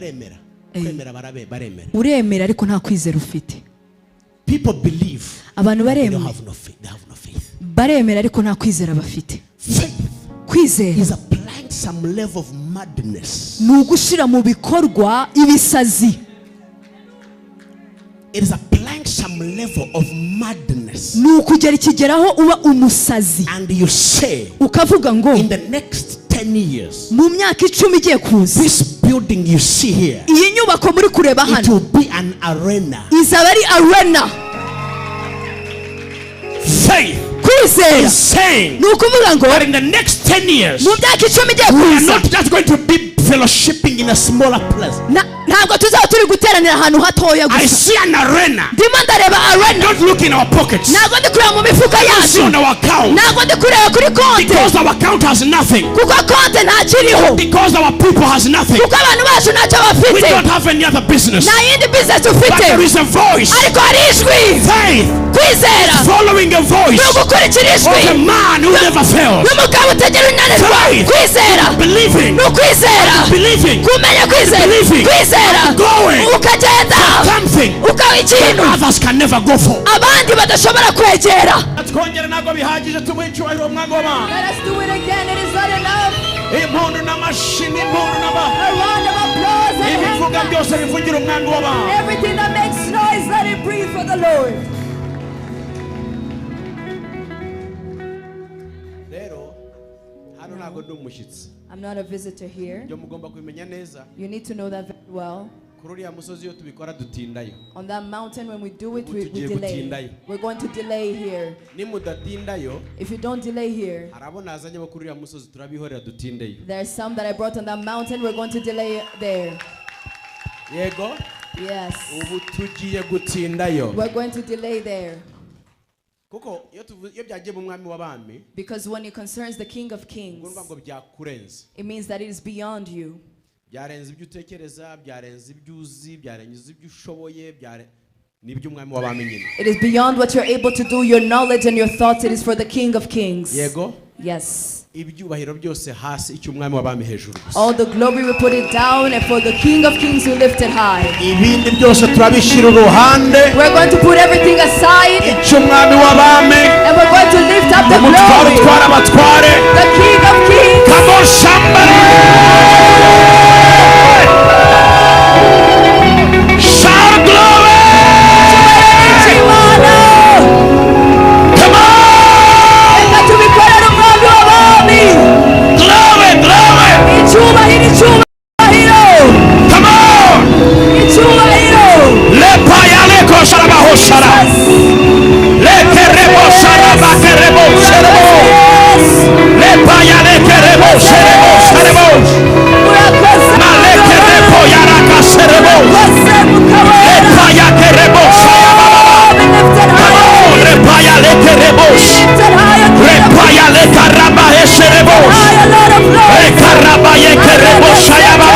uremera ariko nta kwizera ufite. People believe, abantu they have no faith. Baremera ariko nta kwizera bafite. Kwizera is applying some level of madness. Nugushira mu bikorwa ibisazi. It is applying some level of madness. Nukugera ikigeraho uba umusazi. And you say, ukavuga ngo in the next 10 years, mu myaka 10 igiye kuza, this building you see here, iyi nyubako muri kureba hano, it will be an arena. Izaba ari arena. Faith kwizera is saying, nukuvuga ngo but in the next 10 years, mu myaka 10 igiye we are kuza, not just going to be fellowshipping in a smaller place. Ntabwo tuzaba turi guteranira ahantu hatoya gusa. I see an arena. Ndimo ndareba arena. Don't look in our pockets. Ntabwo ndi kureba mu mifuka yacu. On our account. Ntabwo ndi kureba kuri konti. Because our account has nothing. Kuko konti ntakiriho. Because our people has nothing. Kuko abantu bacu ntacyo bafite. We don't have any other business. Nta yindi business ufite. But there is a voice. Ariko hari ijwi. Faith. Kwizera. Following a voice. Nugukurikira ijwi. Of a man who never fails. N'umugabo utagira unanirwa. Kwizera. Believing. Nukwizera. Believing. Kumenya kwizera. Kwizera. Going. Ukagenda. Something. Ikintu others can never go for. Abandi badashobora kwegera. Twongera ntabwo bihagije tumucyubahiro umwango w'Imana. Let us do it again. It is not enough. Impundu n'amashini, impundu n'aba. A round of applause and ibivuga byose bivugira umwango w'Imana. Everything that makes noise, let it breathe for the Lord. Rero hano ntabwo ndi umushyitsi. I'm not a visitor here. Byo mugomba kubimenya neza. You need to know that very well. Kuri ya musozi yo tubikora dutindayo. On that mountain when we do it, we delay. We're going to delay here. Nimudatindayo. If you don't delay here, harabona azanye bo kuri ya musozi turabihorera dutindayo. There's some that I brought on that mountain. We're going to delay there. Yego? Yes. Ubu tugiye gutindayo. We're going to delay there. Kuko iyo byagiye mu mwami w'abami. Because when it concerns the King of Kings, it means that it is beyond you. Byarenze ibyo utekereza, byarenze ibyo uzi, byarenze ibyo ushoboye, it is beyond what you're able to do, your knowledge and your thoughts. It is for the King of Kings. Yego? Yes. All the glory we put it down, and for the King of Kings we lift it high. We're going to put everything aside, and we're going to lift up the glory. The King of Kings. Come on, somebody! Shout glory! Come on! Glory, glory! Come on! Le payale kosharaba hoshara. Le kerebo sharaba kerebo sharabo. Le payale kerebo sharabo sharabo. Male kerebo yaraka sharabo. Le paya kerebo sharaba. Come on, le payale kerebo. Le payale karaba sharabo. Le karaba ye kerebo sharaba.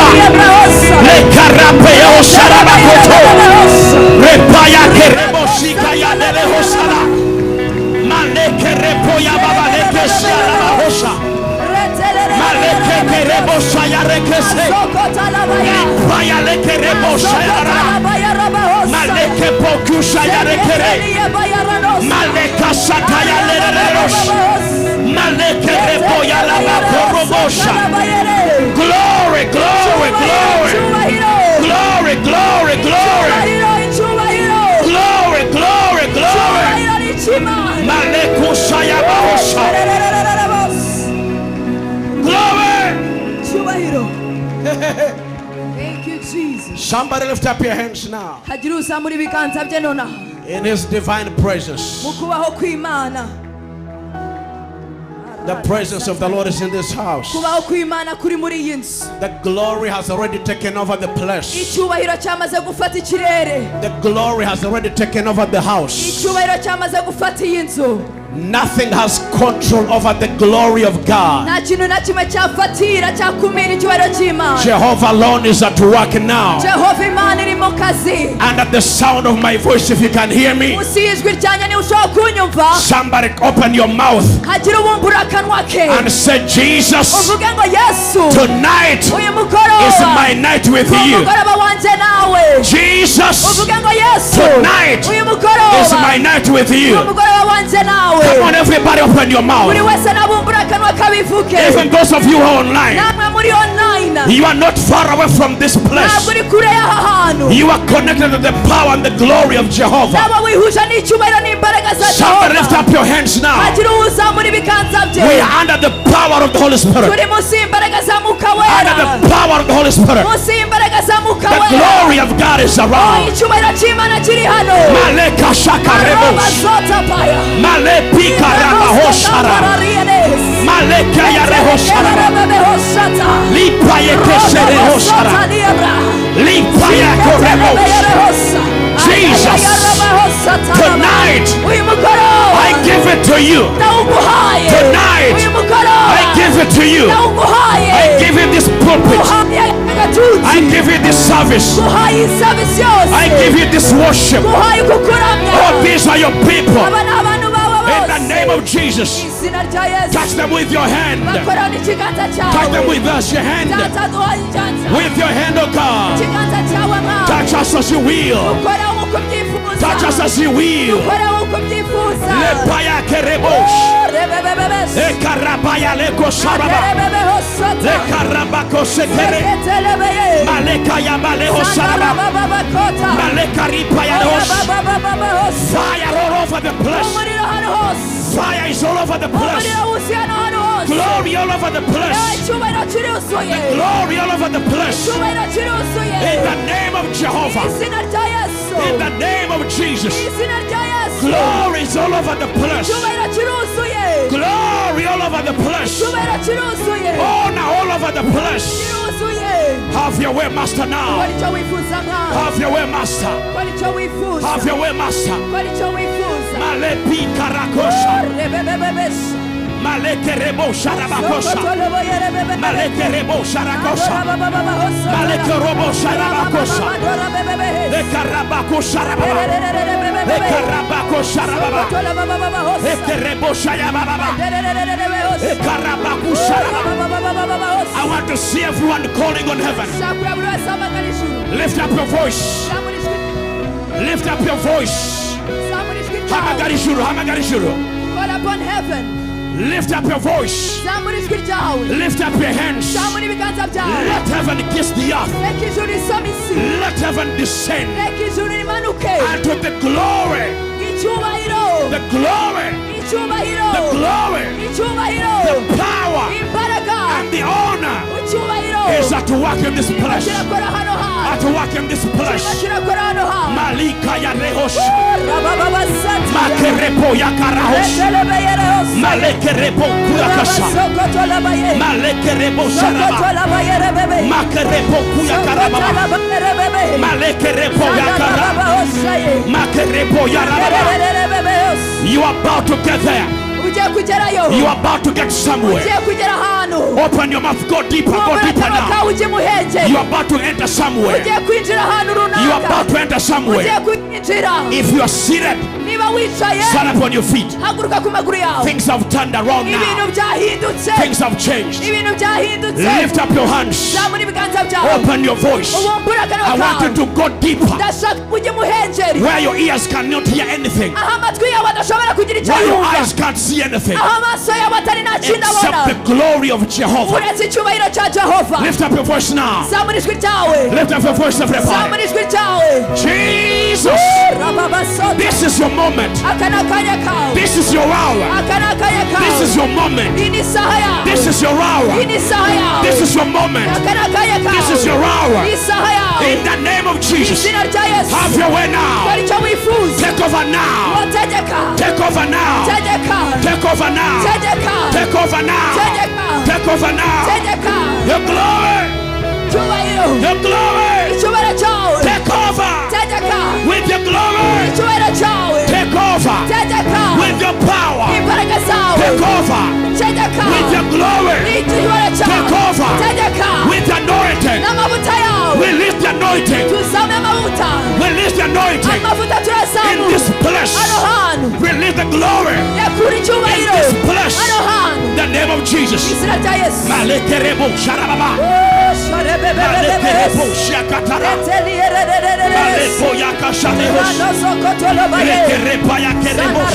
Le karabe o sharaba koto. Le paya kerebo shikaya dele hosara. Male kerebo ya baba le kesharaba hosha. Male kerebo shaya rekese. Paya le kerebo shaya. Male kepoku shaya rekere. Male kasata ya lereros. Male kerebo ya laba korobosha. Glory, glory, glory. Glory, glory, glory. Glory, glory, glory. Male shaya bahosha. Thank you, Jesus. Somebody lift up your hands now. In His divine presence. The presence of the Lord is in this house. The glory has already taken over the place. The glory has already taken over the house. Nothing has control over the glory of God. Jehovah alone is at work now. Under the sound of my voice, if you can hear me, somebody open your mouth and say, Jesus, tonight is my night with you. Jesus, tonight is my night with you. Come on, everybody, open your mouth. Even those of you who are online, you are not far away from this place. You are connected to the power and the glory of Jehovah. Somebody lift up your hands now. We are under the power of the Holy Spirit. Under the power of the Holy Spirit. The glory of God is around. Maleka shakarebos. Malepika rabahoshara. Maleka yarehoshara. Lipa yekesherehoshara. Lipa yakorebos. Jesus, tonight I give it to you. Tonight I give it to you. I give you this pulpit. I give you this service. I give you this worship. Oh, these are your people. In the name of Jesus, touch them with your hand. Touch them with your hand. With your hand, oh God. Touch us as you will. Touch us as you will. Lepaya kerebosh. Ekarabaya leko sharaba. Ekarabako sekere. Maleka ya maleho sharaba. Maleka ripaya lehosh. Fire all over the place. Fire is all over the place. Glory all over the place. The glory all over the place. In the name of Jehovah. In the name of Jesus. Glory is all over the place. Glory all over the place. Honor all over the place. Have your way, Master, now. Have your way, Master. Have your way, Master. Malepi karakosha. Maleke rebo sharabakosha. Maleke rebo sharakosha. Maleke robo sharabakosha. Ekarabako sharababa. Ekarabako sharababa. Ekerebo sharababa. Ekarabaku sharababa. I want to see everyone calling on heaven. Lift up your voice. Lift up your voice. Hamagarishuru, hamagarishuru. Call upon heaven. Lift up your voice. Lift up your hands. Let heaven kiss the earth. Let heaven descend. And to the glory. The glory. The glory. The power. And the honor is at work in this place. At work in this place. Malika ya rehosh. Makerepo ya karahosh. Malekerepo kuyakasha. Malekerepo sharaba. Makerepo kuyakarababa. Malekerepo yakaraba. Makerepo yarababa. You are about to get there. You are about to get somewhere. Open your mouth, go deeper now. You are about to enter somewhere. You are about to enter somewhere. If you are seated, stand up on your feet. Things have turned around now. Things have changed. Lift up your hands. Open your voice. I want you to go deeper, where your ears cannot hear anything, where your eyes can't see anything except the glory of Jehovah. Lift up your voice now. Lift up your voice, everybody. Jesus, this is your moment. This is your hour. This is your moment. This is your hour. This is your moment. This is your hour. In the name of Jesus, have your way now. Take over now. Take over now. Take over now. Take over now. Take over now. Your glory. Your glory. Take over with your glory. Take over with your power. Take over with your glory. Take over with anointing. We lift the anointing. Release the anointing in this place. Release the glory in this place. The name of Jesus. Malekerebo sharababa. Malekerebo shakatara. Maleko yakashanehos. Lekerepa yakeremos.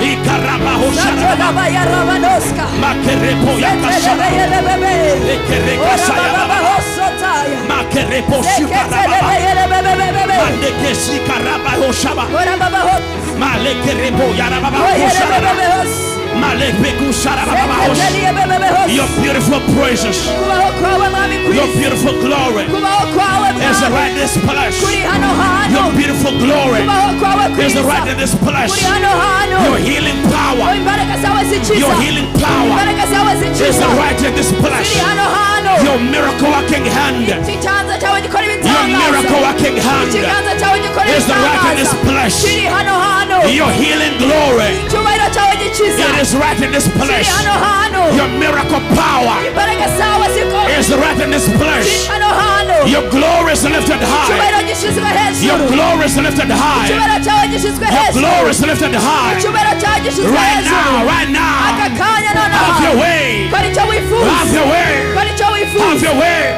Ikarabaho sharababa. Makerepo yakashanehos. Lekereka sayababa. Makerepo shukarababa. Malekesi karabaho shaba. Malekerebo yarababa. Your beautiful praises, your beautiful glory is right in this place. Your beautiful glory is right in this place. Your healing power, your healing power is right in this place. Your miracle working hand, your miracle working hand is right in this place. Your healing glory, it is right in this place. Your miracle power is right in this place. Your glory is lifted high. Your glory is lifted high. Your glory is lifted high. Right now. Have your way. Have your way. Have your way.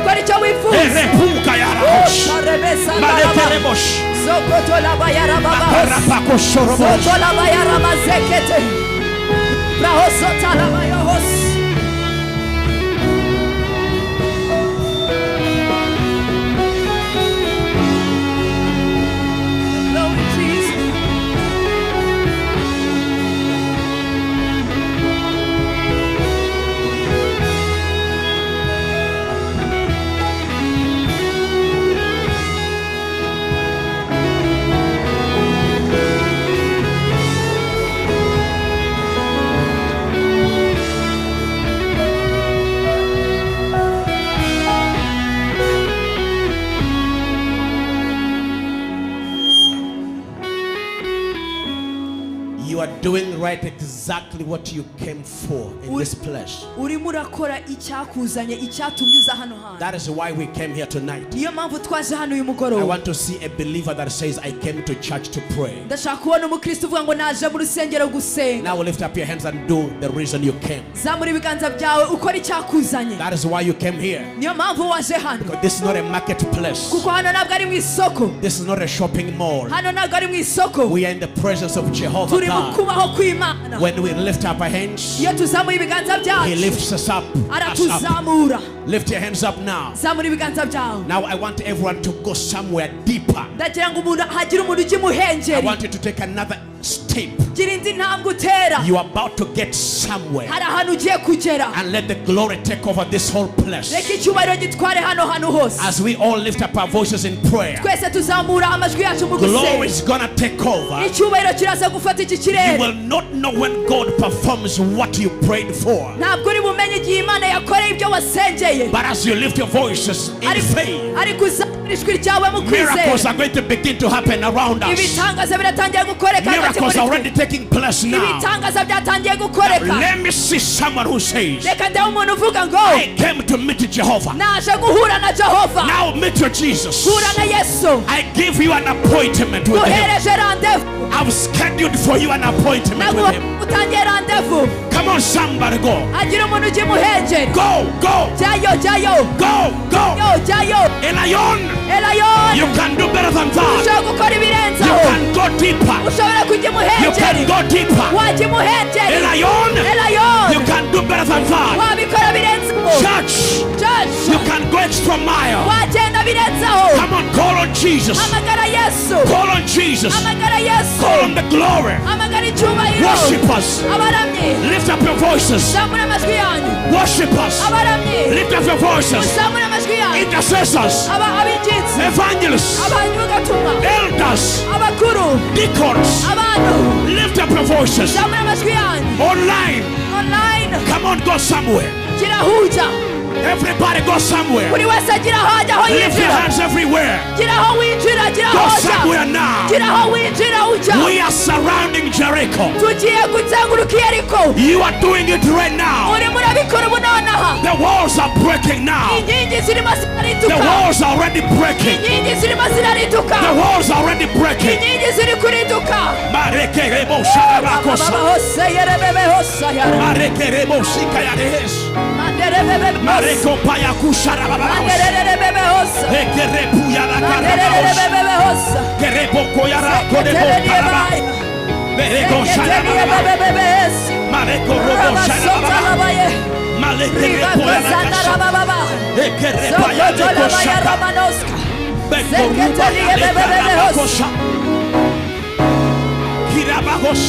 Erepuka yarabosh. Malekerebosh. Makarapako shorobosh. You are doing right exactly what you came for in this place. That is why we came here tonight. I want to see a believer that says, I came to church to pray. Now lift up your hands and do the reason you came. That is why you came here. Because this is not a marketplace. This is not a shopping mall. We are in the presence of Jehovah God. When we lift up our hands, He lifts us up. Lift your hands up now. Now I want everyone to go somewhere deeper. I want you to take another step. You are about to get somewhere. And let the glory take over this whole place. As we all lift up our voices in prayer, glory is gonna take over. You will not know when God performs what you prayed for. But as you lift your voices in faith, miracles are going to begin to happen around us. Miracles are already taking place now. Let me see someone who says, I came to meet Jehovah. Now meet your Jesus. I give you an appointment with Him. I've scheduled for you an appointment with Him. Come on, somebody, go. Go, go. Go, go. Elion, you can do better than that. You can go deeper. You can go deeper. Elion, you can do better than that. Church, you can go extra mile. Come on, call on Jesus. Call on Jesus. Call on the glory. Worship us. Lift up your voices. Worship us. Lift up your voices. Intercessors, evangelists, elders, deacons, lift up your voices. Online, come on, go somewhere. Everybody go somewhere. Lift your hands everywhere. Go somewhere now. We are surrounding Jericho. tugiye guzenguruka Yeriko. You are doing it right now. Muri murabikora ubu nonaha. The walls are breaking now. Inkingi zirimo zirarituka. The walls are already breaking. Inkingi zirimo zirarituka. The walls are already breaking. Inkingi ziri kurituka. Marekerebo sharabakosa. Marekerebo shikayarehes. Mareko payaku sharababaos. Ekerepu yarakarabaos. Kerebo koyara kodebo karaba. Mereko sharababaos. Mareko robo sharababaos. Malekerebo yarakasha. Ekerepa yaleko shaka. Bekoruba yaleko Kirabahos,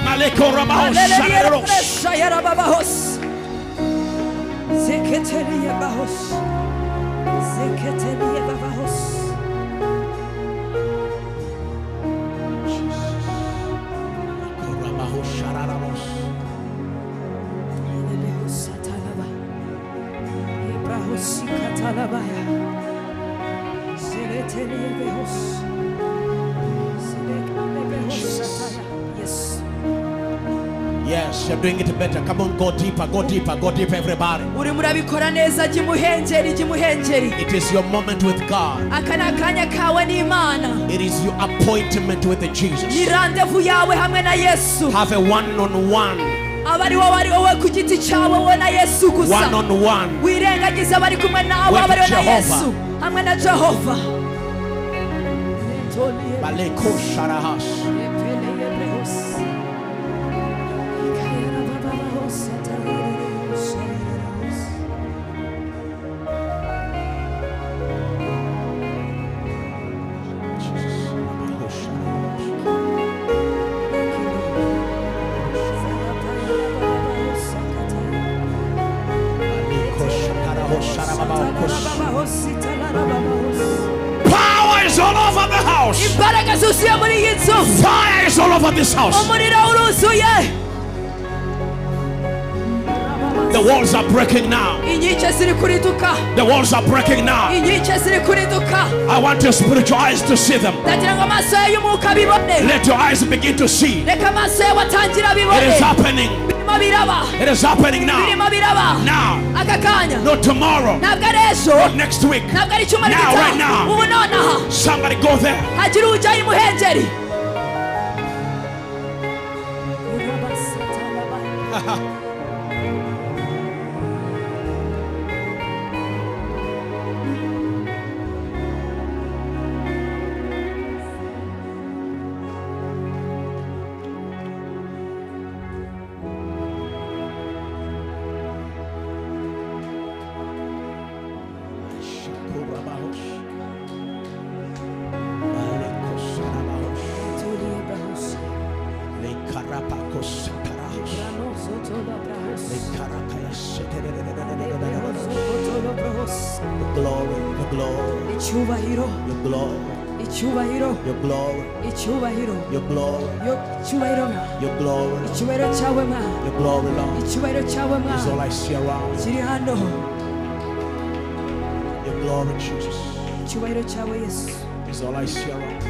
Maleko Rabahos, Shayarabahos, Zeketelia Bahos, Zeketelia Bahos. Korabahos, Sharabahos, Lebehos Satalaba, Ibrahos Katalabaya, Zeketelia Bahos. Yes. Yes, you're doing it better. Come on, go deeper, go deeper, go deeper, everybody. Uri murabikora neza jimuhenjeri. It is your moment with God. Akana kanya kawe n'Imana. It is your appointment with Jesus. Ni rendezvous yawe hamwe na Yesu. Have a one-on-one. Abari wowe ku giti cyawe wowe na Yesu gusa. One-on-one. Wirengagiza abari kumwe nawe abari na Yesu hamwe na Jehova. Baleko Sharahas. Power is all over the house. Fire is all over this house. The walls are breaking now. The walls are breaking now. I want your spiritual eyes to see them. Let your eyes begin to see. It is happening. It is happening now. Now. Not tomorrow. Not next week. Now, right now. Somebody go there. Is all I see around. Your glory, Jesus. Is all I see around.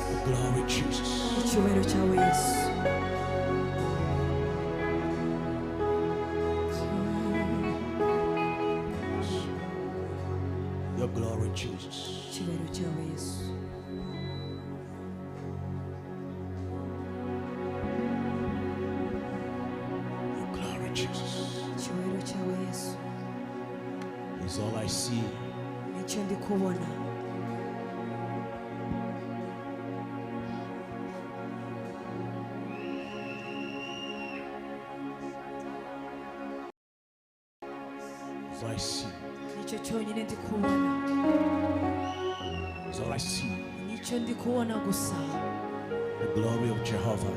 Your glory, Jesus. Your glory, Jesus. Jesus. Is all I see. Is all I see. Is all I see. The glory of Jehovah.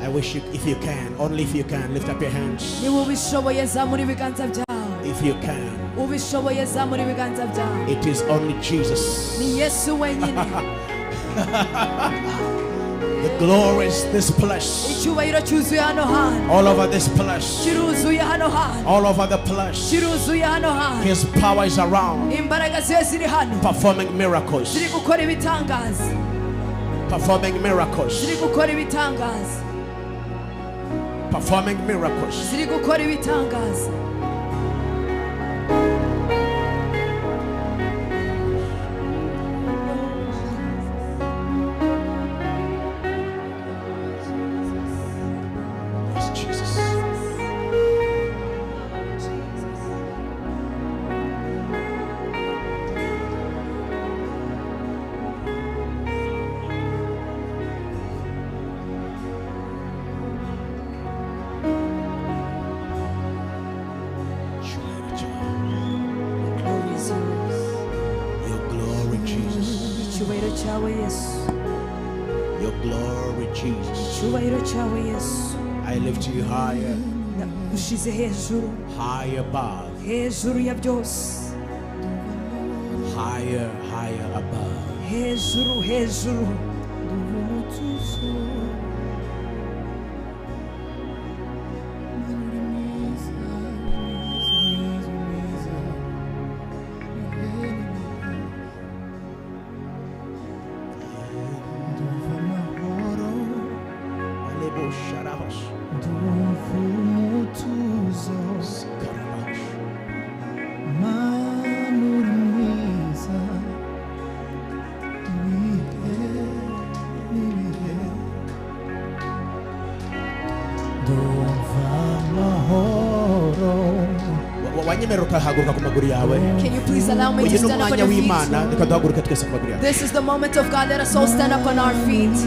I wish you, if you can, only if you can, lift up your hands. If you can, ubishoboye zamura ibiganza byawe. it is only Jesus. Ni Yesu wenyine. The glory is this place. Icyubahiro cyuzuye hano hantu. All over this place. Kiruzuye hano hantu. All over the place. Kiruzuye hano hantu. His power is around. Imbaraga ziwe ziri hano. Performing miracles. Ziri gukora ibitangaza. Performing miracles. Ziri gukora ibitangaza. Performing miracles. Ziri gukora ibitangaza. Yes, Jesus. Your glory, Jesus. Icyubahiro cyawe Yesu. Your glory, Jesus. Icyubahiro cyawe Yesu. I lift you higher, Ushize hejuru. higher above, Hejuru ya byose. higher, higher above. Hejuru, hejuru. wanyemerera ukahaguruka ku maguru yawe. Can you please allow me to Uyu ni stand up on umwanya your feet? w'Imana, reka duhaguruke twese ku maguru yawe. This is the moment of God. Let us all stand up on our feet.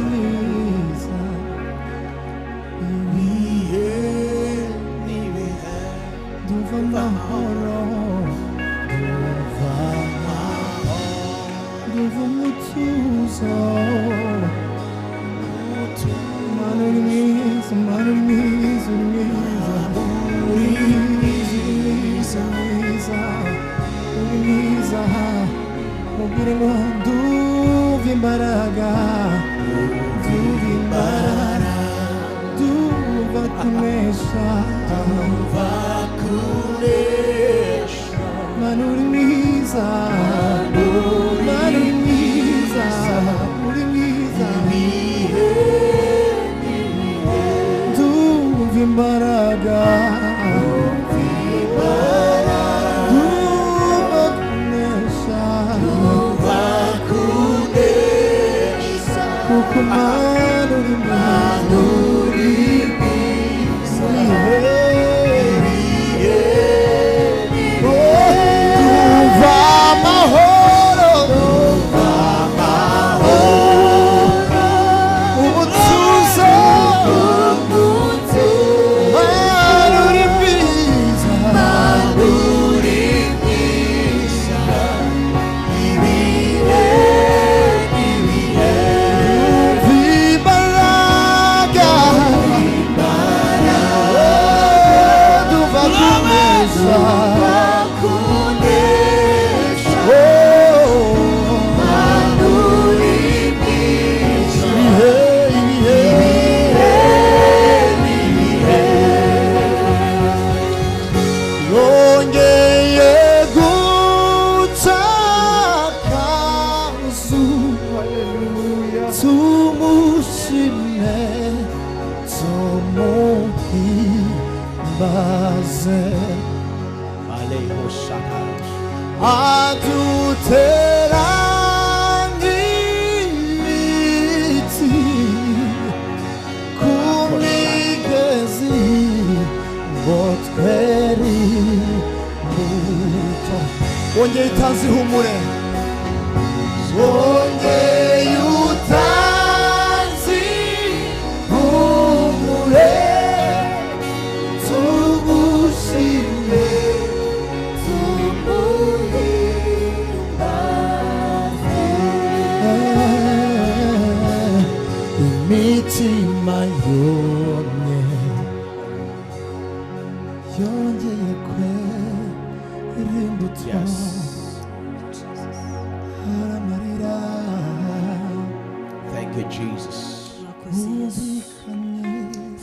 Jesus.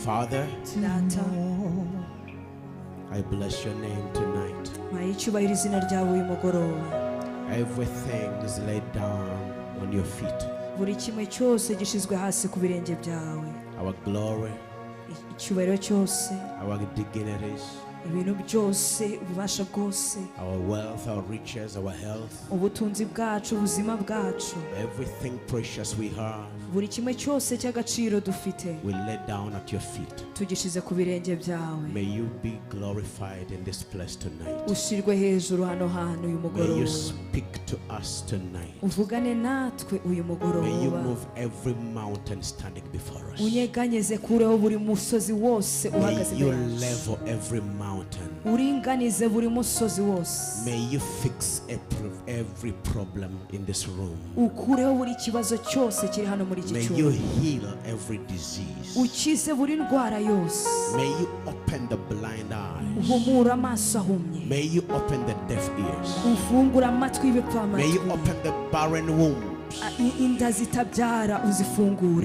Father, I bless your name tonight. Everything is laid down on your feet. Our glory, our dignities, our wealth, our riches, our health, everything precious we have, we lay down at your feet. May you be glorified in this place tonight. May you speak to us tonight. May you move every mountain standing before us. May you level every mountain. May you fix every problem in this room. May you heal every disease. May you open the blind eyes. May you open the deaf ears. May you open the barren wombs.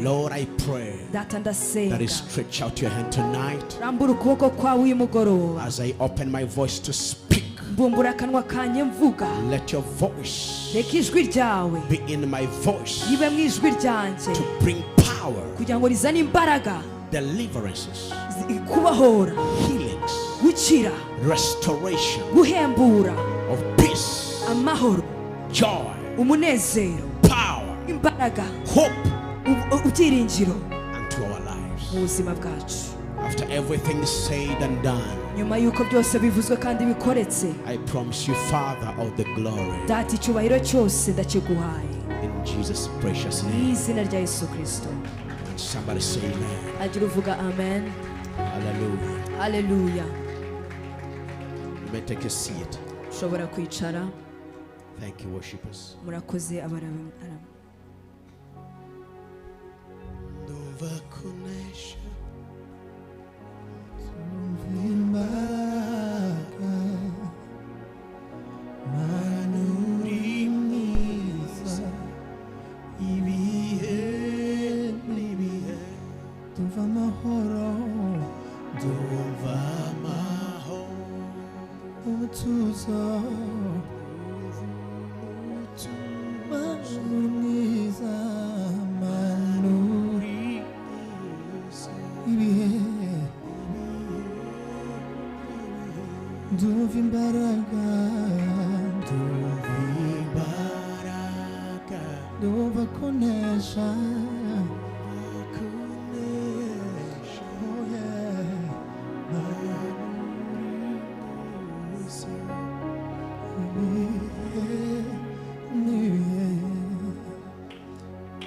Lord, I pray that you stretch out your hand tonight as I open my voice to speak. Let your voice be in my voice to bring power, deliverances, healings, restoration of peace, joy, power, hope unto our lives. After everything is said and done, I promise you, Father of the glory, in Jesus' precious name. And somebody say amen. Hallelujah. Hallelujah. You may take a seat. Thank you, worshipers.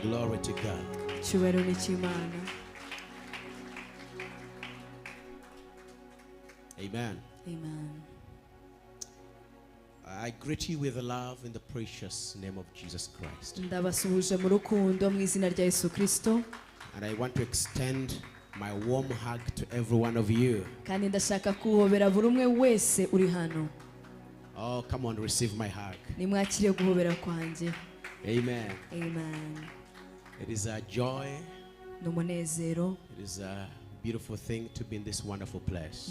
Glory to God. Amen. Amen. I greet you with love in the precious name of Jesus Christ. And I want to extend my warm hug to every one of you. Oh, come on, receive my hug. Amen. Amen. It is a joy. It is a beautiful thing to be in this wonderful place.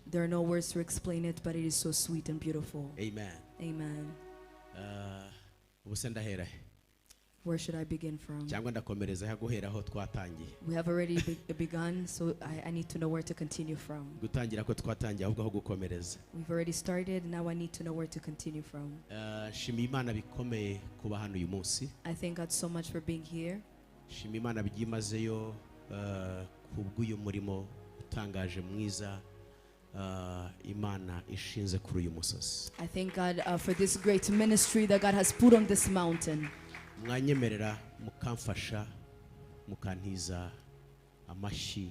There are no words to explain it, but it is so sweet and beautiful. Amen. Amen. Where should I begin from? We have already begun, so I need to know where to continue from. We've already started, now I need to know where to continue from. I thank God so much for being here. I thank God for this great ministry that God has put on this mountain. Mwanyemerera mukamfasha mukantiza amashi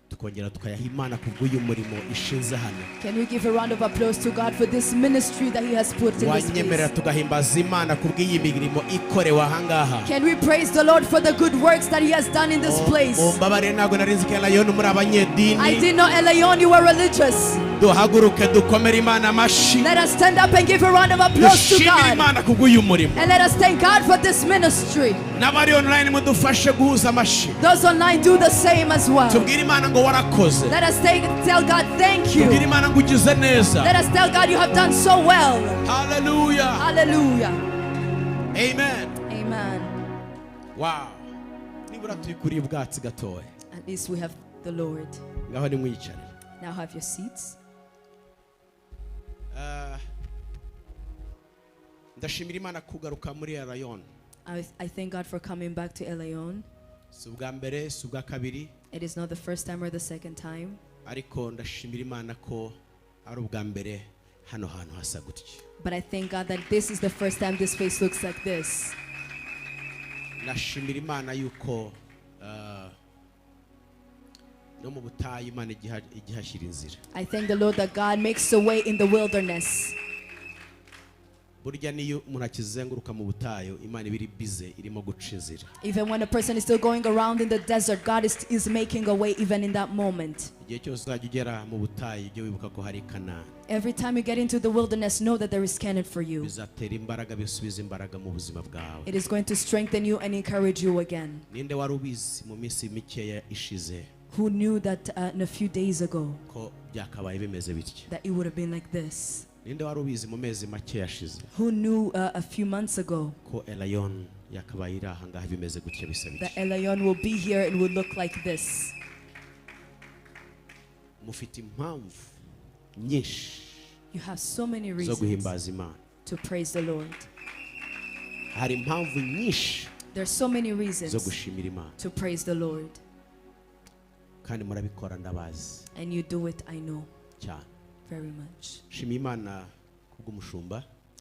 tukongera tukayaha Imana kubw'uyu murimo ishinze hano. Can we give a round of applause to God for this ministry that He has put in this place? Wanyemerera tugahimbaza Imana kubw'iyi mirimo ikorewe ahangaha. Can we praise the Lord for the good works that He has done in this place? Mumbabarire ntabwo narinzi ko nayo muri abanye didn't know Elion, you were religious. Let us stand up and give a round of applause to God. And let us thank God for this ministry. Those online do the same as well. Let us tell God thank you. Let us tell God you have done so well. Hallelujah. Hallelujah. Amen. Amen. Wow. At least we have the Lord. Now have your seats. I thank God for coming back to Elion. It is not the first time or the second time. But I thank God that this is the first time this place looks like this. I thank the Lord that God makes a way in the wilderness. Even when a person is still going around in the desert, God is making a way even in that moment. Every time you get into the wilderness, know that there is Canaan for you. It is going to strengthen you and encourage you again. Who knew that in a few days ago that it would have been like this? Who knew a few months ago that Elion will be here and will look like this? You have so many reasons to praise the Lord. There are so many reasons to praise the Lord. And you do it, I know, very much.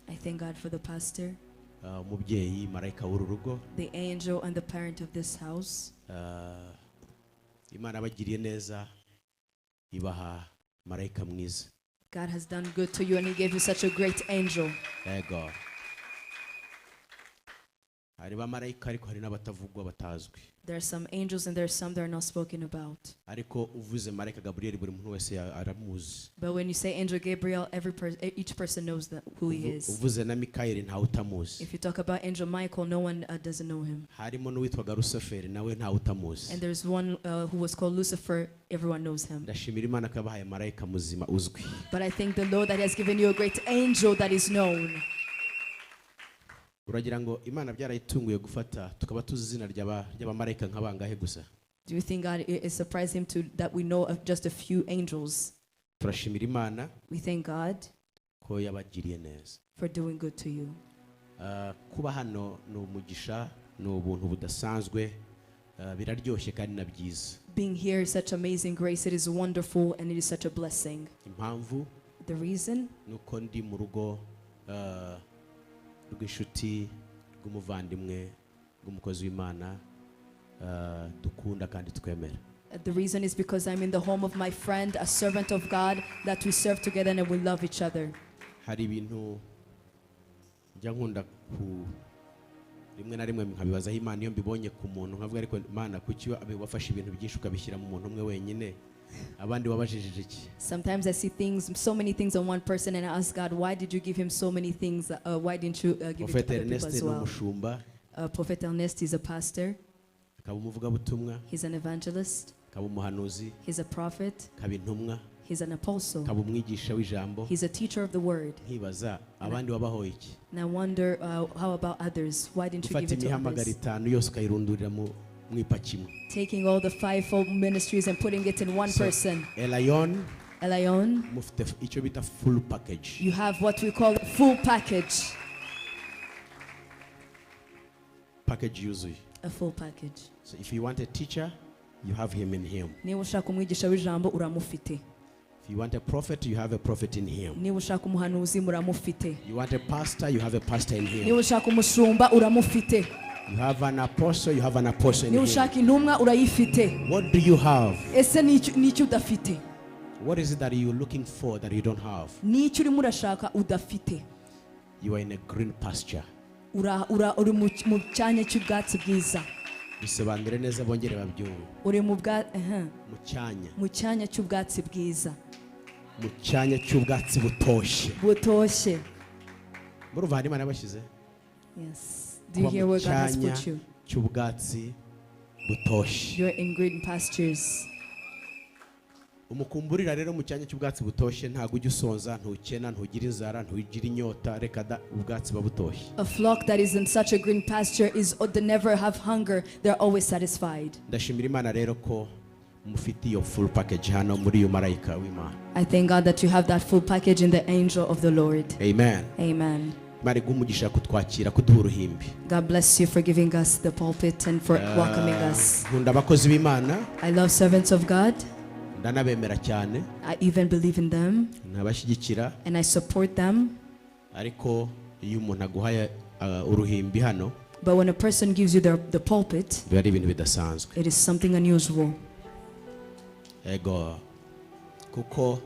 I thank God for the pastor, the angel and the parent of this house. God has done good to you and he gave you such a great angel. God. There are some angels and there are some that are not spoken about. But when you say Angel Gabriel, each person knows who he is. If you talk about Angel Michael, no one doesn't know him. And there's one who was called Lucifer, everyone knows him. But I thank the Lord that he has given you a great angel that is known. Do you think God is surprised him that we know of just a few angels? We thank God for doing good to you. Being here is such amazing grace. It is wonderful and it is such a blessing. The reason? The reason is because I'm in the home of my friend, a servant of God, that we serve together and we love each other. Sometimes I see so many things on one person and I ask God, why did you give him so many things? Why didn't you give it to other people as well? Prophet Ernest is a pastor. He's an evangelist. He's a prophet. He's an apostle. He's a teacher of the word. And I wonder, how about others? Why didn't you give it to others? Taking all the fivefold ministries and putting it in one person. Elion, full package. You have what we call a full package. A full package. So if you want a teacher, you have him in him. If you want a prophet, you have a prophet in him. You want a pastor, you have a pastor in him. You have an apostle, you have an apostle in him. What do you have? What is it that you're looking for that you don't have? You are in a green pasture. bisobanure neza bongere babyumve. Uri mu cyanya cy'ubwatsi bwiza. Mu cyanya cy'ubwatsi butoshye. Muruvana Imana yabashyize? Yes. Do you hear where God has put you? Cy'ubwatsi butoshye. You're in green pastures. Umukumburira rero mu cyanya cy'ubwatsi butoshye ntago ujya usonza, ntukena, ntugira inzara, ntugira inyota, reka da ubwatsi babutoshye. A flock that is in such a green pasture is they never have hunger, they're always satisfied. Ndashimira Imana rero ko mufite iyo full package hano muri uyu marayika w'Imana. I thank God that you have that full package in the angel of the Lord. Amen. Amen. Mari gumugisha kutwakira kuduha uruhimbi. God bless you for giving us the pulpit and for welcoming us. Nkunda abakozi b'Imana. I love servants of God. Ndanabemera cyane. I even believe in them. Nabashyigikira. And I support them. Ariko iyo umuntu aguhaye uruhimbi hano. But when a person gives you the pulpit, biba ari ibintu bidasanzwe. It is something unusual. Ego kuko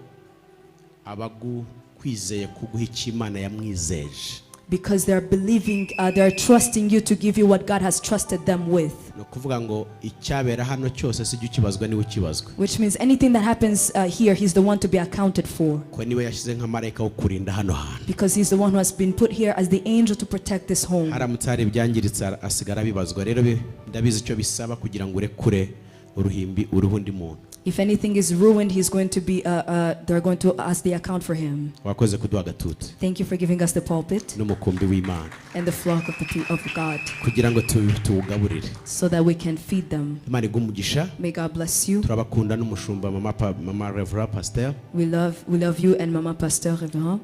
abagukwizeye kuguha icyo Imana yamwizeje. Because they're believing, they're trusting you to give you what God has trusted them with. No kuvuga ngo icyabera hano cyose sijye ukibazwa niwe ukibazwa. Which means anything that happens here, he's the one to be accounted for. Ko niwe yashyize nka marayika wo kurinda hano hantu. Because he's the one who has been put here as the angel to protect this home. Haramutse hari ibyangiritse asigara bibazwa. Rero ndabizi icyo bisaba kugira ngo urekure uruhimbi uruhundi muntu. If anything is ruined, he's going to be. They're going to ask the account for him. Wakoze kuduha gatutu. Thank you for giving us the pulpit. N'umukumbi w'Imana. And the flock of God. Kugira ngo tuwugaburire. So that we can feed them. Imana igumugisha. May God bless you. Turabakunda n'umushumba mama Reverend Pastor. We love you and Mama Pastor Reverend.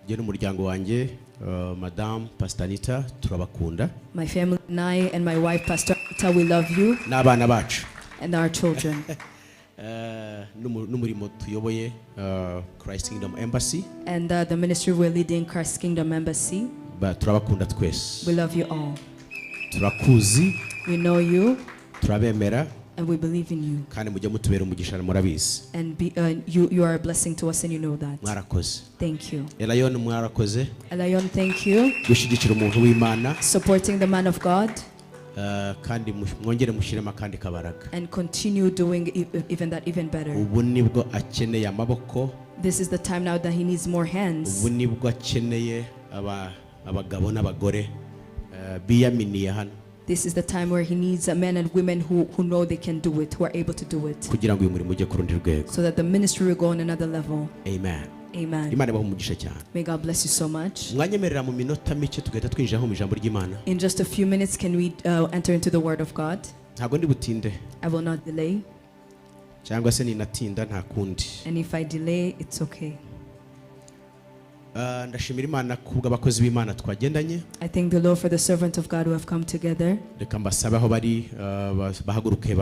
Je n'umuryango wanjye Madame Pastor Anita turabakunda. My family and I and my wife Pastor Anita, we love you. N'abana bacu. And our children. N'umurimo tuyoboye Christ Kingdom Embassy. And the ministry we're leading, Christ Kingdom Embassy. Turabakunda twese. We love you all. Turakuzi. We know you. Turabemera. And we believe in you. Kandi mujya mutubera umugisha murabizi. And you are a blessing to us and you know that. Mwarakoze. Thank you. Elion mwarakoze. Elion, thank you. Gushyigikira umuntu w'Imana. Supporting the man of God. Kandi mwongere mushyiremo akandi kabaraga. And continue doing even better. Ubu nibwo akeneye amaboko. This is the time now that he needs more hands. Ubu nibwo akeneye abagabo n'abagore biyaminiye hano. This is the time where he needs men and women who know they can do it, who are able to do it. Kugira ngo uyu murimo ujye ku rundi rwego. So that the ministry will go on another level. Amen. Amen. Imana ibahe umugisha cyane. May God bless you so much. Mwanyemerera mu minota mike tugahita twinjira mu ijambo ry'Imana. In just a few minutes can we enter into the word of God? Ntabwo ndi butinde. I will not delay. Cyangwa se ninatinda nta kundi. And if I delay, it's okay. Ndashimira Imana kubw'abakozi b'Imana twagendanye. I thank the Lord for the servant of God who have come together. Reka mbasabe aho bari bahaguruke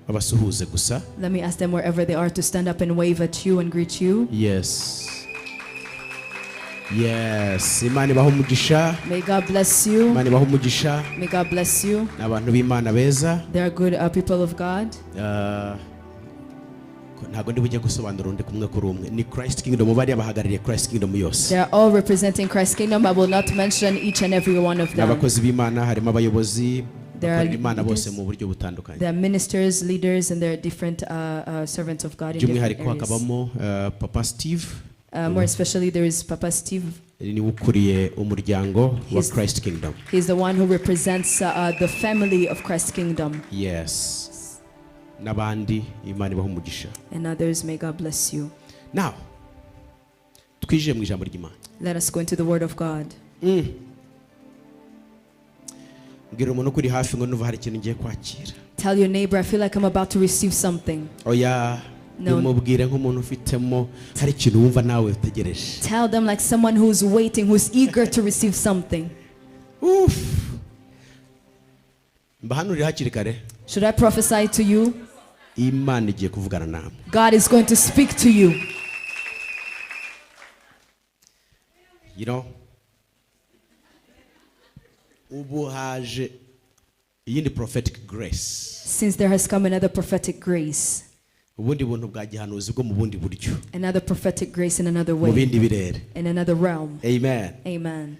babasuhuze gusa. Let me ask them wherever they are to stand up and wave at you and greet you. Yes. Imana ibahe umugisha. May God bless you. Imana ibahe umugisha. May God bless you. Abantu b'Imana beza. They are good people of God. Ntabwo ndi bujye gusobanura undi kumwe kuri umwe. Ni Christ Kingdom bari abahagarariye Christ Kingdom yose. They are all representing Christ Kingdom. I will not mention each and every one of them. Abakozi b'Imana harimo abayobozi. There are ministers, leaders, and there are different servants of God in different areas. Papa Steve. More especially, there is Papa Steve. He's the one who represents the family of Christ Kingdom. Yes. And others, may God bless you. Now, let us go into the Word of God. Tell your neighbor, I feel like I'm about to receive something. Oh yeah. No. Tell them like someone who's waiting, who's eager to receive something. Oof. Should I prophesy to you? God is going to speak to you. You know, prophetic grace. Since there has come another prophetic grace. Another prophetic grace in another way. In another realm. Amen. Amen.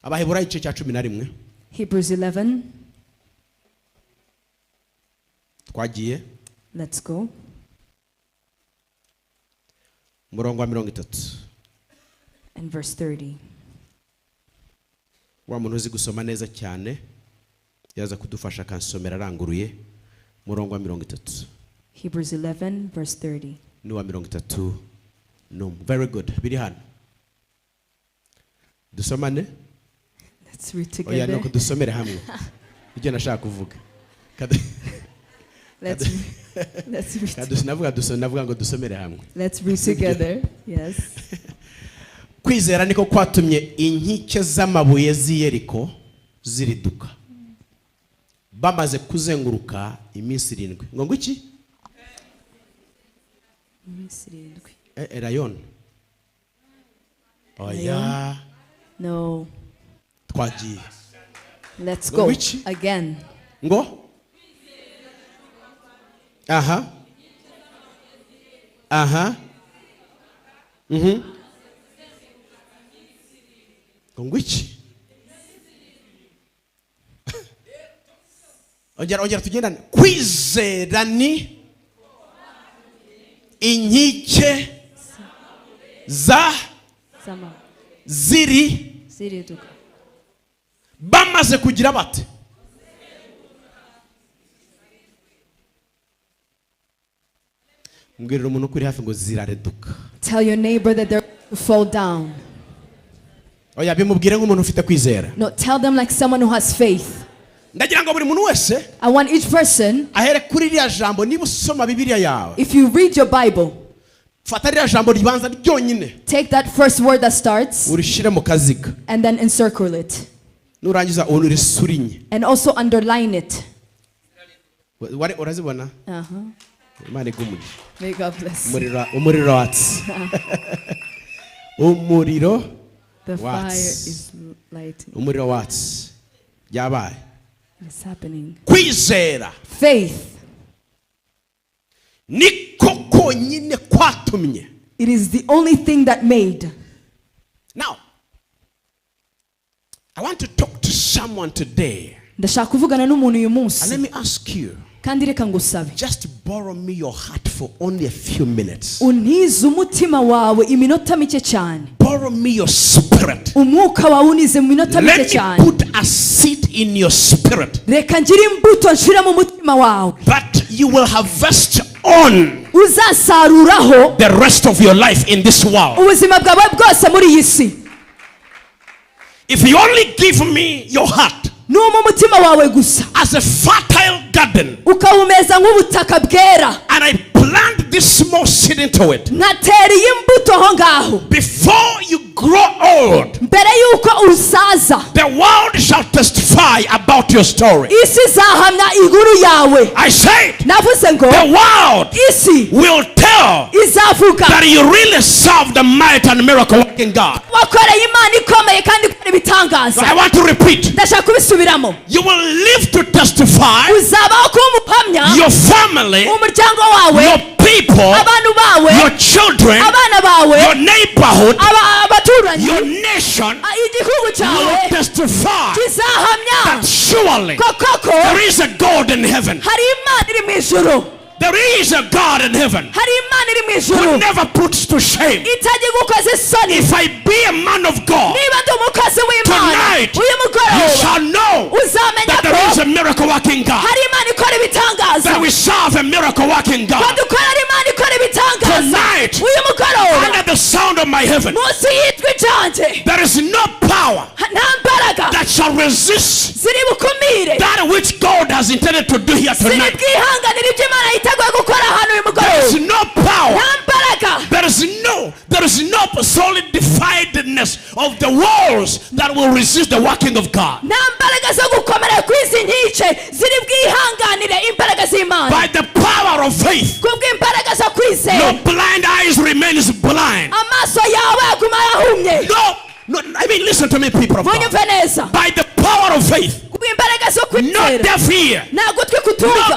Abaheburayo igice cya 11. Hebrews 11. Twagiye. Let's go. Murongo wa 30. And verse 30. Wa muntu uzi gusoma neza cyane yaza kudufasha kansomera aranguruye. Murongo wa 30. Hebrews 11 verse 30. Ni wa 30. No, very good. Biri hano. Dusomane. Let's read together. Oya nuko dusomere hamwe. Ibyo nashaka kuvuga. Let's read together. Yes. Kwizera niko kwatumye inkike z'amabuye z'Yeriko ziriduka. Bamaze kuzenguruka iminsi 7. Ngo iki? Iminsi 7. Rayon. Oya. No. Twagiye. Let's go again. Ngo? Aha. Aha. Ngo iki? Ongera tugendane. Kwizera ni inkike ziriduka. Bamaze kugira bate? Mbwirira umuntu kuri hafi ngo zirareduka. Tell your neighbor that they're to fall down. Oya bimubwire nk'umuntu ufite kwizera. No, tell them like someone who has faith. Ndagira ngo buri muntu wese I want each person, ahere kuri iriya jambo niba usoma Bibiliya yawe. If you read your Bible, fata iriya jambo ribanza ryonyine. Take that first word that starts urishire mu kaziga. And then encircle it. Nurangiza unurisurinye. And also underline it. Urazibona? Imana igumuye. May God bless. Umuriro watsi. Umuriro. The fire is lighting. Umuriro watsi. Yabaye. It's happening. Kwizera. Faith. Niko konyine kwatumye. It is the only thing that made. Now, I want to talk to someone today. Ndashaka kuvugana n'umuntu uyu munsi. And let me ask you. Kandi reka ngusabe. Just borrow me your heart for only a few minutes. Unize umutima wawe iminota mike cyane. Borrow me your spirit. Umwuka wawe unize mu minota mike cyane. Let me put a seed in your spirit. Reka ngira imbuto nshira mu mutima wawe. But you will harvest on uzasaruraho the rest of your life in this world. Ubuzima bwawe bwose muri iyi si. If you only give me your heart umutima wawe gusa as a fertile garden, ukawumeza nk'ubutaka bwera, and I plant this small seed into it, natera imbuto ho ngaho, before you grow old, mbere yuko usaza, the world shall testify about your story. isi zahamya inkuru yawe. I said, navuze ngo the world isi will tell izavuga that you really serve the mighty and miracle working God. wakoreye Imana ikomeye kandi ikora ibitangaza. I want to repeat. Ndashaka kubisubiramo. You will live to testify. Uzabaho kuba umuhamya. Your family, umuryango wawe, your people, abantu bawe, your children, abana bawe, your neighborhood, abaturanyi, your nation igihugu cyawe will testify kizahamya that surely koko there is a God in heaven. hari Imana iri mu ijuru. There is a God in heaven who never puts to shame. If I be a man of God, tonight you shall know that there is a miracle working God, that we serve a miracle working God. Tonight, under the sound of my heaven, there is no power that shall resist that which God has intended to do here tonight. There is no power. There is no solidifiedness of the walls that will resist the working of God. By the power of faith, no blind eyes remains blind. No, I mean, listen to me, people of God. By the power of faith, no deaf ear, no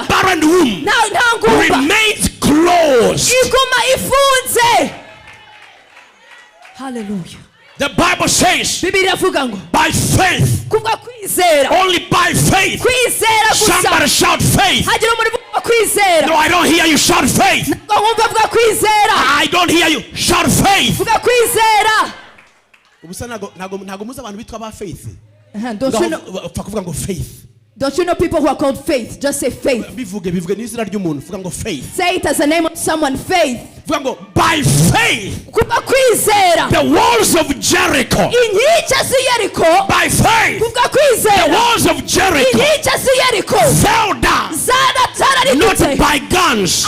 barren womb remains closed. Hallelujah. The Bible says, by faith, only by faith. Somebody shout faith. No, I don't hear you shout faith. I don't hear you shout faith. Don't you know people who are called faith? Just say faith. Say it as the name of someone. Faith. By faith, the walls of Jericho. By faith, the walls of Jericho fell down. Not by guns,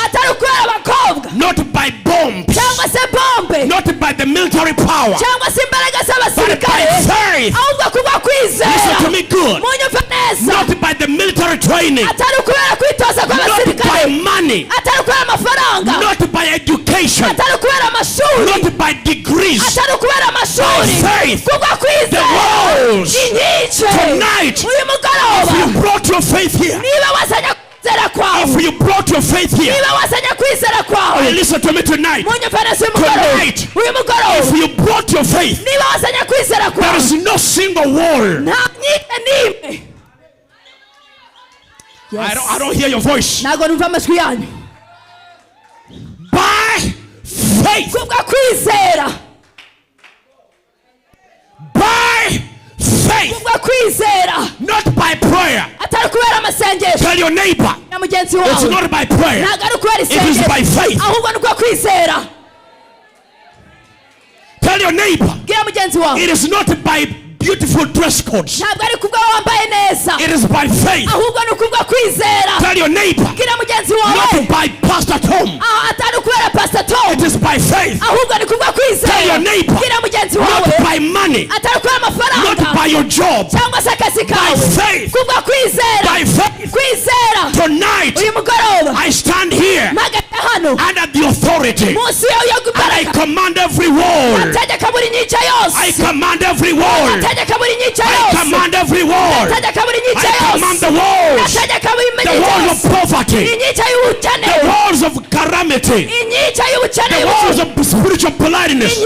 not by bombs, not by the military power, but by faith. Listen to me good. Not by the military training, not by money, not by education, not by degrees, by faith. The walls tonight, if you brought your faith here, if you brought your faith here, listen to me tonight. Tonight, if you brought your faith, there is no single wall. Yes. I don't hear your voice. By faith. By faith. Not by prayer. Tell your neighbor, it's not by prayer. It is by faith. Tell your neighbor, it is not by beautiful dress codes. It is by faith. Tell your neighbor, not by Pastor Tom. It is by faith. Tell your neighbor, not by money, not by your job, by faith. By faith. Tonight, I stand here under the authority, and I command every wall. I command every wall. I command every wall. I command the walls. The walls of poverty, the walls of calamity, the walls of spiritual blindness, the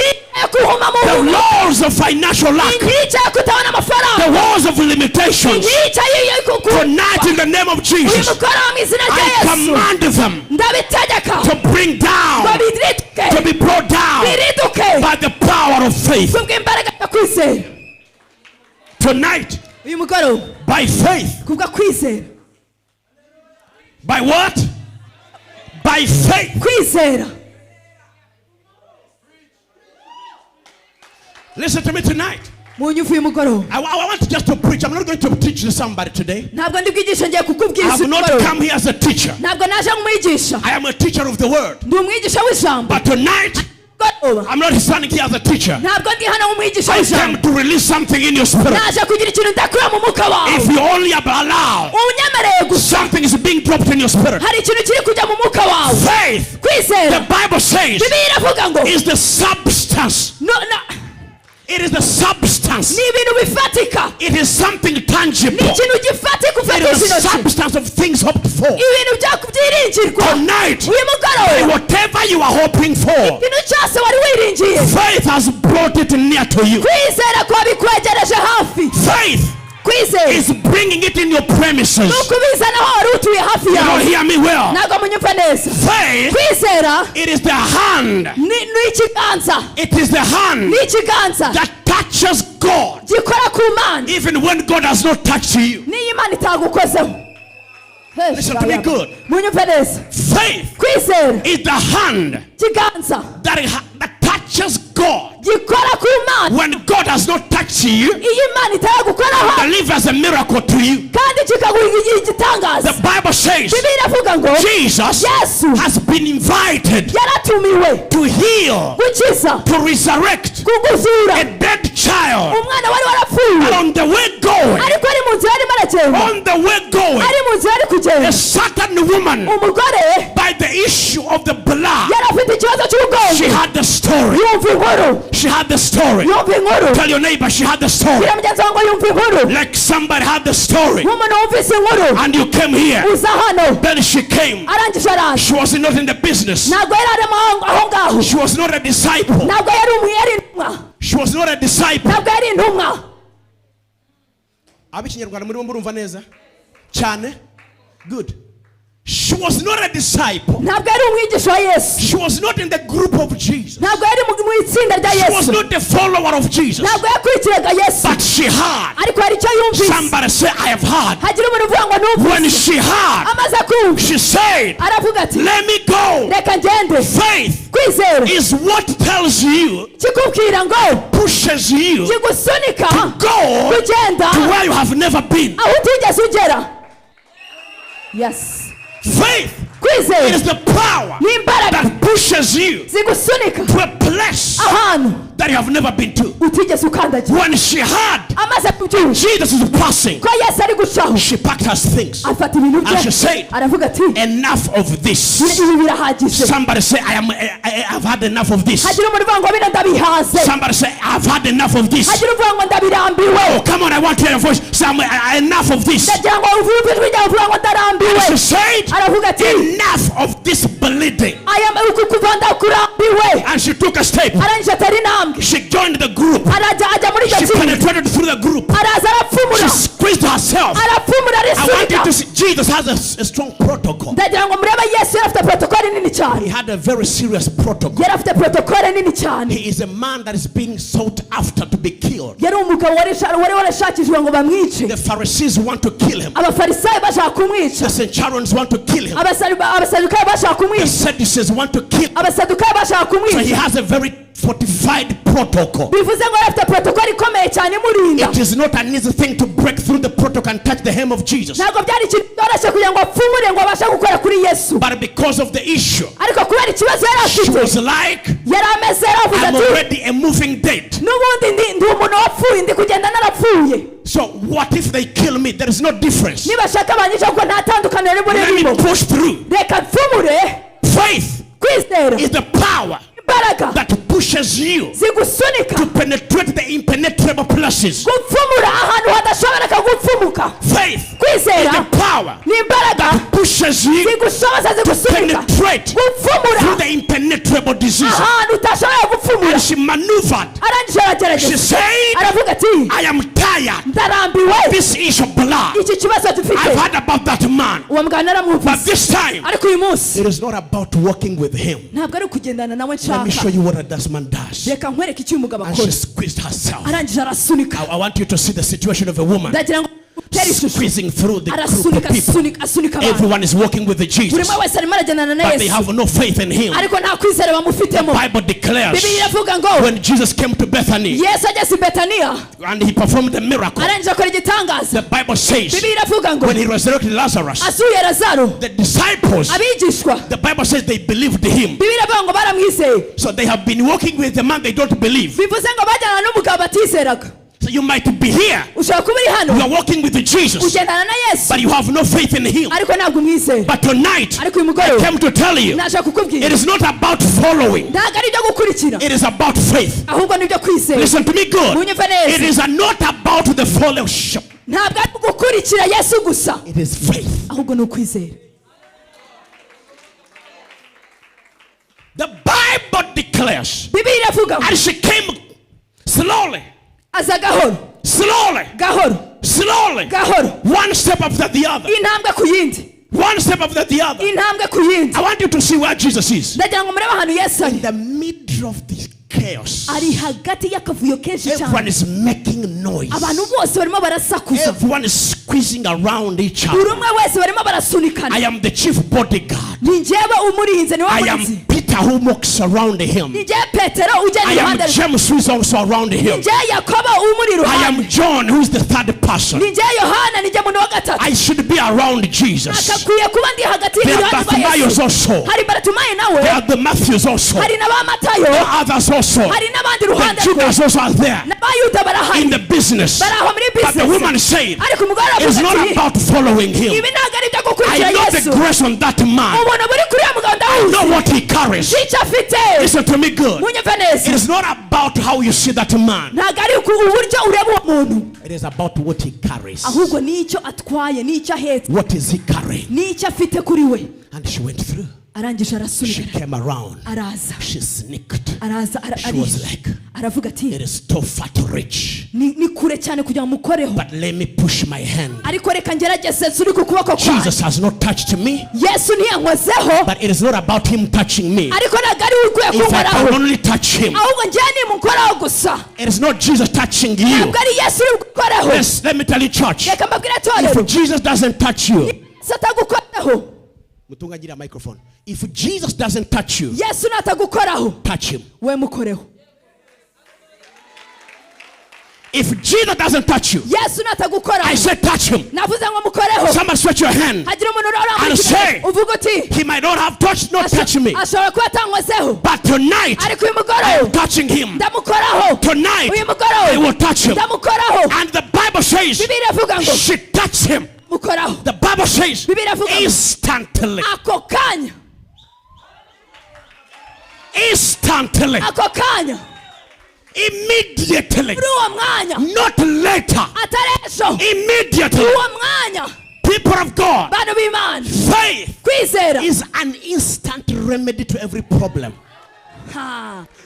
walls of financial lack, the walls of limitations. Tonight, in the name of Jesus, I command them to bring down, to be brought down by the power of faith. Tonight, by faith. By what? By faith. Listen to me tonight. I want just to preach. I'm not going to teach to somebody today. I have not come here as a teacher. I am a teacher of the word. But tonight, I'm not standing here as a teacher. I came to release something in your spirit. If you only allow, something is being dropped in your spirit. Faith, the Bible says, is the substance. It is the substance. It is something tangible. It is the substance of things hoped for. Tonight, whatever you are hoping for, faith has brought it near to you. Faith is bringing it in your premises. You don't hear me well. Faith, it is the hand. It is the hand that touches God, even when God has not touched you. Listen to me good. Faith is the hand that touches God when God has not touched you and delivers a miracle to you. The Bible says Jesus has been invited to heal, to resurrect a dead child. And on the way going, a certain woman, by the issue of the blood, she had the story. She had the story. Tell your neighbor, she had the story. Like somebody had the story. And you came here. Then she came. She was not in the business. She was not a disciple. She was not a disciple. ntabwo yari intumwa. Abikinyarwanda muri bo murumva neza cyane? Good. She was not a disciple. ntabwo yari umwigisha wa Yesu. She was not in the group of Jesus. ntabwo yari mu itsinda rya Yesu. She was not the follower of Jesus. ntabwo yakurikiraga Yesu. But she heard. ariko hari icyo yumvise. Somebody say, I have heard. hagira umuntu uvuga ngo numvise. When she heard, amaze kumva, she said, aravuga ati, let me go. reka ngende. Faith Kwizera is what tells you, kikubwira ngo, pushes you kigusunika to go kugenda to where you have never been. aho utigeze ugera. Yes. Faith Kwizera is the power ni imbaraga that pushes you zigusunika to a place ahantu that you have never been to. utigeze ukandagira. When she heard amaze kubyumva Jesus is passing, ko Yesu ari gucaho, she packed her things afata ibintu and she bye, said, aravuga ati, enough of this. ibi birahagije. Somebody say, I've had enough of this. hagira umuntu uvuga ngo bino ndabihaze. Somebody say, I've had enough of this. hagira uvuga ngo ndabirambiwe. Oh, come on, I want to hear your voice. Say, enough of this. ndagira ngo uvuge ijwi ryawe uvuga ngo ndarambiwe. And she said, aravuga ati, enough of this bleeding. uku kuva ndakurambiwe. And she took a step. arangije atari intambwe. She joined the group. ajya muri iryo She tsinda. penetrated through the group. araza arapfumura. She squeezed herself. arapfumura I want you arisunika. to see, Jesus has a strong protocol. ndagira ngo murebe Yesu yari afite protokole nini He cyane. had a very serious protocol. yari afite protokole nini cyane. He is a man that is being sought after to be killed. yari umugabo wari warashakishijwe ngo bamwice. The Pharisees want to kill him. abafarisayo bashaka kumwica. The centurions want to kill him. abasadukayo bashaka The kumwica. Sadducees want to kill him. abasadukayo bashaka So he kumwica. has a very fortified protocol. bivuze ngo yari afite protokole ikomeye cyane imurinda. It is not an easy thing to break through the protocol and touch the hem of Jesus. ntabwo byari ikintu cyoroshye kugira ngo apfumure ngo abashe gukora kuri Yesu. But because of the issue, ariko kubera ikibazo yari she afite, was like, yari ameze yaravuze I'm ati, already a moving dead. n'ubundi ndi umuntu wapfuye, ndi kugenda narapfuye. So what if they kill me? There is no difference. nibashaka banyica kuko nta tandukaniro riri Let me burimo. push through. reka mfumure. Faith kwizera is the power imbaraga that pushes you zigusunika to penetrate the impenetrable places. gupfumura ahantu hadashoboreka gupfumuka. Faith is kwizera the power ni imbaraga that pushes you zigushoboza to zigusunika penetrate through gupfumura the impenetrable disease. ahantu utashobora gupfumura. And she maneuvered. arangije She aragerageza said, aravuga ati, I am tired. ndarambiwe This issue of blood. iki kibazo I've dufite. heard about that man. uwo mugabo But naramwumvise, this time, ariko uyu munsi it is not about walking with him. ntabwo ari ukugendana nawe Let me show nshaka. you what that man does. reka nkwereke icyo uyu mugabo And she akora. squeezed herself. arangije arasunika. I want you to see the situation of a woman ndagira ngo utere ishusho. squeezing through the group of arasunika people. asunika abantu. Everyone is walking with the buri Jesus, umwe wese arimo aragendana na but they Yesu, have no faith in him. ariko nta kwizera bamufitemo. Bible declares bibiliya iravuga ngo when Jesus came to Bethany Yesu ageze i Betaniya and he performed the miracle, arangije akora igitangaza. the Bible says bibiliya iravuga ngo when he resurrected Lazarus, asuye Lazaro, the disciples, abigishwa, the Bible says they believed him. bibiliya iravuga ngo baramwizeye. So they have been walking with the man they don't believe. bivuze ngo bajyana n'umugabo batizeraga. So you might be here, ushobora kuba uri hano you are walking with the Jesus, ugendana na Yesu, but you have no faith in him. ariko ntabwo umwizeye. But tonight, ariko uyu I mugoroba came to tell you, naje kukubwira, it is not about following, ntabwo ari ibyo gukurikira, it is about faith. ahubwo ni ibyo kwizera. Listen to me good. munyumve neza. It is not about the fellowship. ntabwo ari gukurikira Yesu gusa, It is faith. ahubwo ni ukwizera. The Bible declares, bibiliya iravuga ngo and she came slowly, aza gahoro slowly, gahoro slowly, gahoro, one step after the other, intambwe ku yindi, one step after the other. intambwe ku yindi. I want you to see where Jesus is. ndagira ngo murebe ahantu Yesu ari. In the middle of this chaos, ari hagati y'akavuyo kenshi everyone cyane. is making noise. abantu bose barimo barasakuza, Everyone is squeezing around each buri other. umwe wese barimo barasunikana. I am the chief bodyguard. ni njyewe umurinzi, ni I wowe am murinzi. Peter who walks around him. ni njyewe Petero ugenda I am iruhande rwe. James who is also around ni him. njyewe Yakobo umuri I am iruhande. John who is the third person. ni njyewe Yohana, ni njyewe muntu wa gatatu. I should be around Jesus. akakwiye kuba ndi hagati There are y'iruhande rwa Bartimaeus Yesu. also. hari Bartimayo There nawe, are the Matthews also. hari na ba Matayo, There are others also. hari n'abandi The iruhande rwe, Judas also are there na ba Yuda barahari, in the business. bari aho muri But the business. woman said, ariko umugore it's aravuga not ati, about following him. ibi ntabwo ari ibyo I gukurikira know the Yesu. grace on that man. ubuntu buri kuri uwo mugabo I know ndawuzi, what he carries. icyo afite. Listen to me good. munyumve neza, It is not about how you see that man. ntabwo ari uburyo ureba uwo muntu, It is about what he carries. ahubwo n'icyo atwaye, n'icyo ahetse, What is he carrying? n'icyo afite kuri we. And she went through. She came around. She sneaked. She was like, it is too far to reach. But let me push my hand. Jesus has not touched me. But it is not about him touching me. If I can only touch him. It is not Jesus touching you. Yes, let me tell you, church. If Jesus doesn't touch you. Microphone. If Jesus doesn't touch you, touch him. If Jesus doesn't touch you, I said touch him. Somebody stretch your hand and say, he might not have touched, not touch me. But tonight, I am touching him. Tonight, I will touch him. And the Bible says, she touched him. The Bible says, instantly. Instantly. Immediately. Not later. Immediately. People of God, faith is an instant remedy to every problem.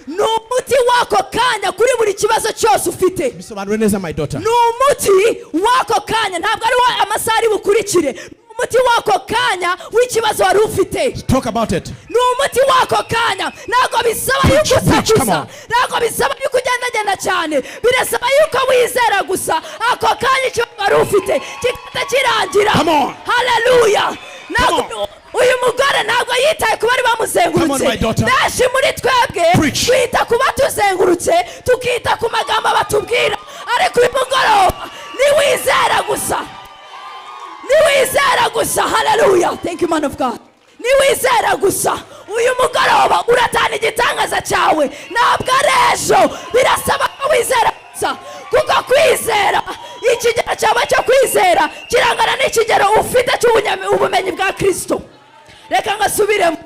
Numuti wako kanya kuri buri kibazo cyose ufite. Bisobanure neza my daughter. Numuti wako kanya ntabwo ari amasari bukurikire. Numuti wako kanya w'ikibazo wari ufite. Talk about it. Numuti wako kanya ntabwo bisaba yuko usakuza. Ntabwo bisaba yuko ugenda cyane. Birasaba yuko wizera gusa. Ako kanya icyo wari ufite kitakirangira. Hallelujah. Uyu mugore ntabwo yitaye ku bari bamuzengurutse. Benshi muri twebwe twita ku batuzengurutse tukita ku magambo batubwira. Ariko uyu mugoroba niwizera gusa. Niwizera gusa. Hallelujah. Thank you, man of God. Niwizera gusa. Uyu mugoroba uratana igitangaza cyawe. Ntabwo ari ejo. Birasaba ko wizera gusa. Kuko kwizera ikigero cyawe cyo kwizera kirangana n'ikigero ufite cy'ubumenyi bwa Kristo. Reka ngasubiremo.